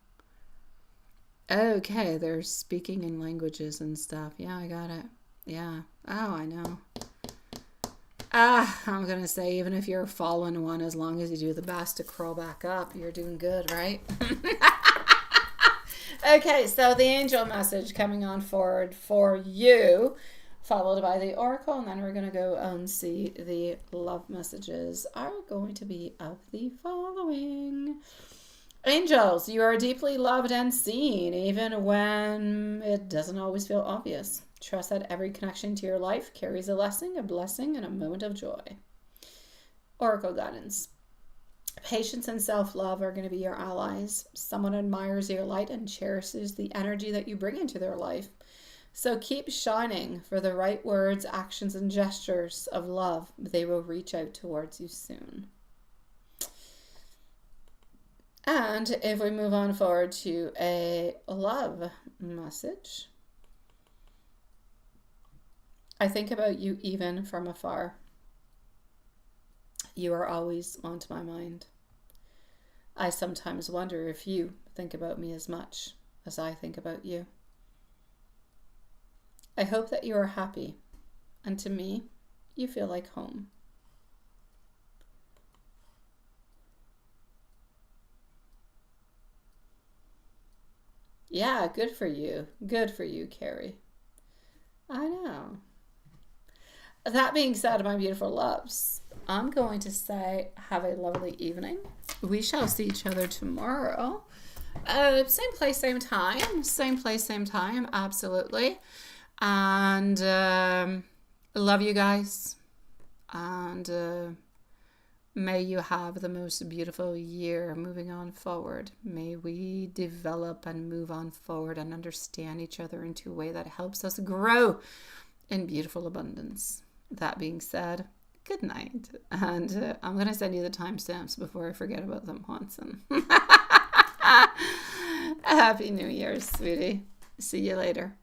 Okay, they're speaking in languages and stuff. Yeah, I got it. Yeah. Oh, I know. I'm going to say, even if you're a fallen one, as long as you do the best to crawl back up, you're doing good, right? Okay, so the angel message coming on forward for you, followed by the oracle, and then we're going to go and see the love messages are going to be of the following. Angels, you are deeply loved and seen, even when it doesn't always feel obvious. Trust that every connection to your life carries a lesson, a blessing, and a moment of joy. Oracle guidance. Patience and self-love are going to be your allies. Someone admires your light and cherishes the energy that you bring into their life. So keep shining for the right words, actions, and gestures of love. They will reach out towards you soon. And if we move on forward to a love message. I think about you even from afar. You are always onto my mind. I sometimes wonder if you think about me as much as I think about you. I hope that you are happy, and to me, you feel like home. Yeah, good for you. Good for you, Carrie. I know. That being said, my beautiful loves, I'm going to say have a lovely evening. We shall see each other tomorrow. Same place, same time. Same place, same time. Absolutely. And love you guys. And may you have the most beautiful year moving on forward. May we develop and move on forward and understand each other into a way that helps us grow in beautiful abundance. That being said, good night. And I'm going to send you the timestamps before I forget about them once. And Happy New Year, sweetie. See you later.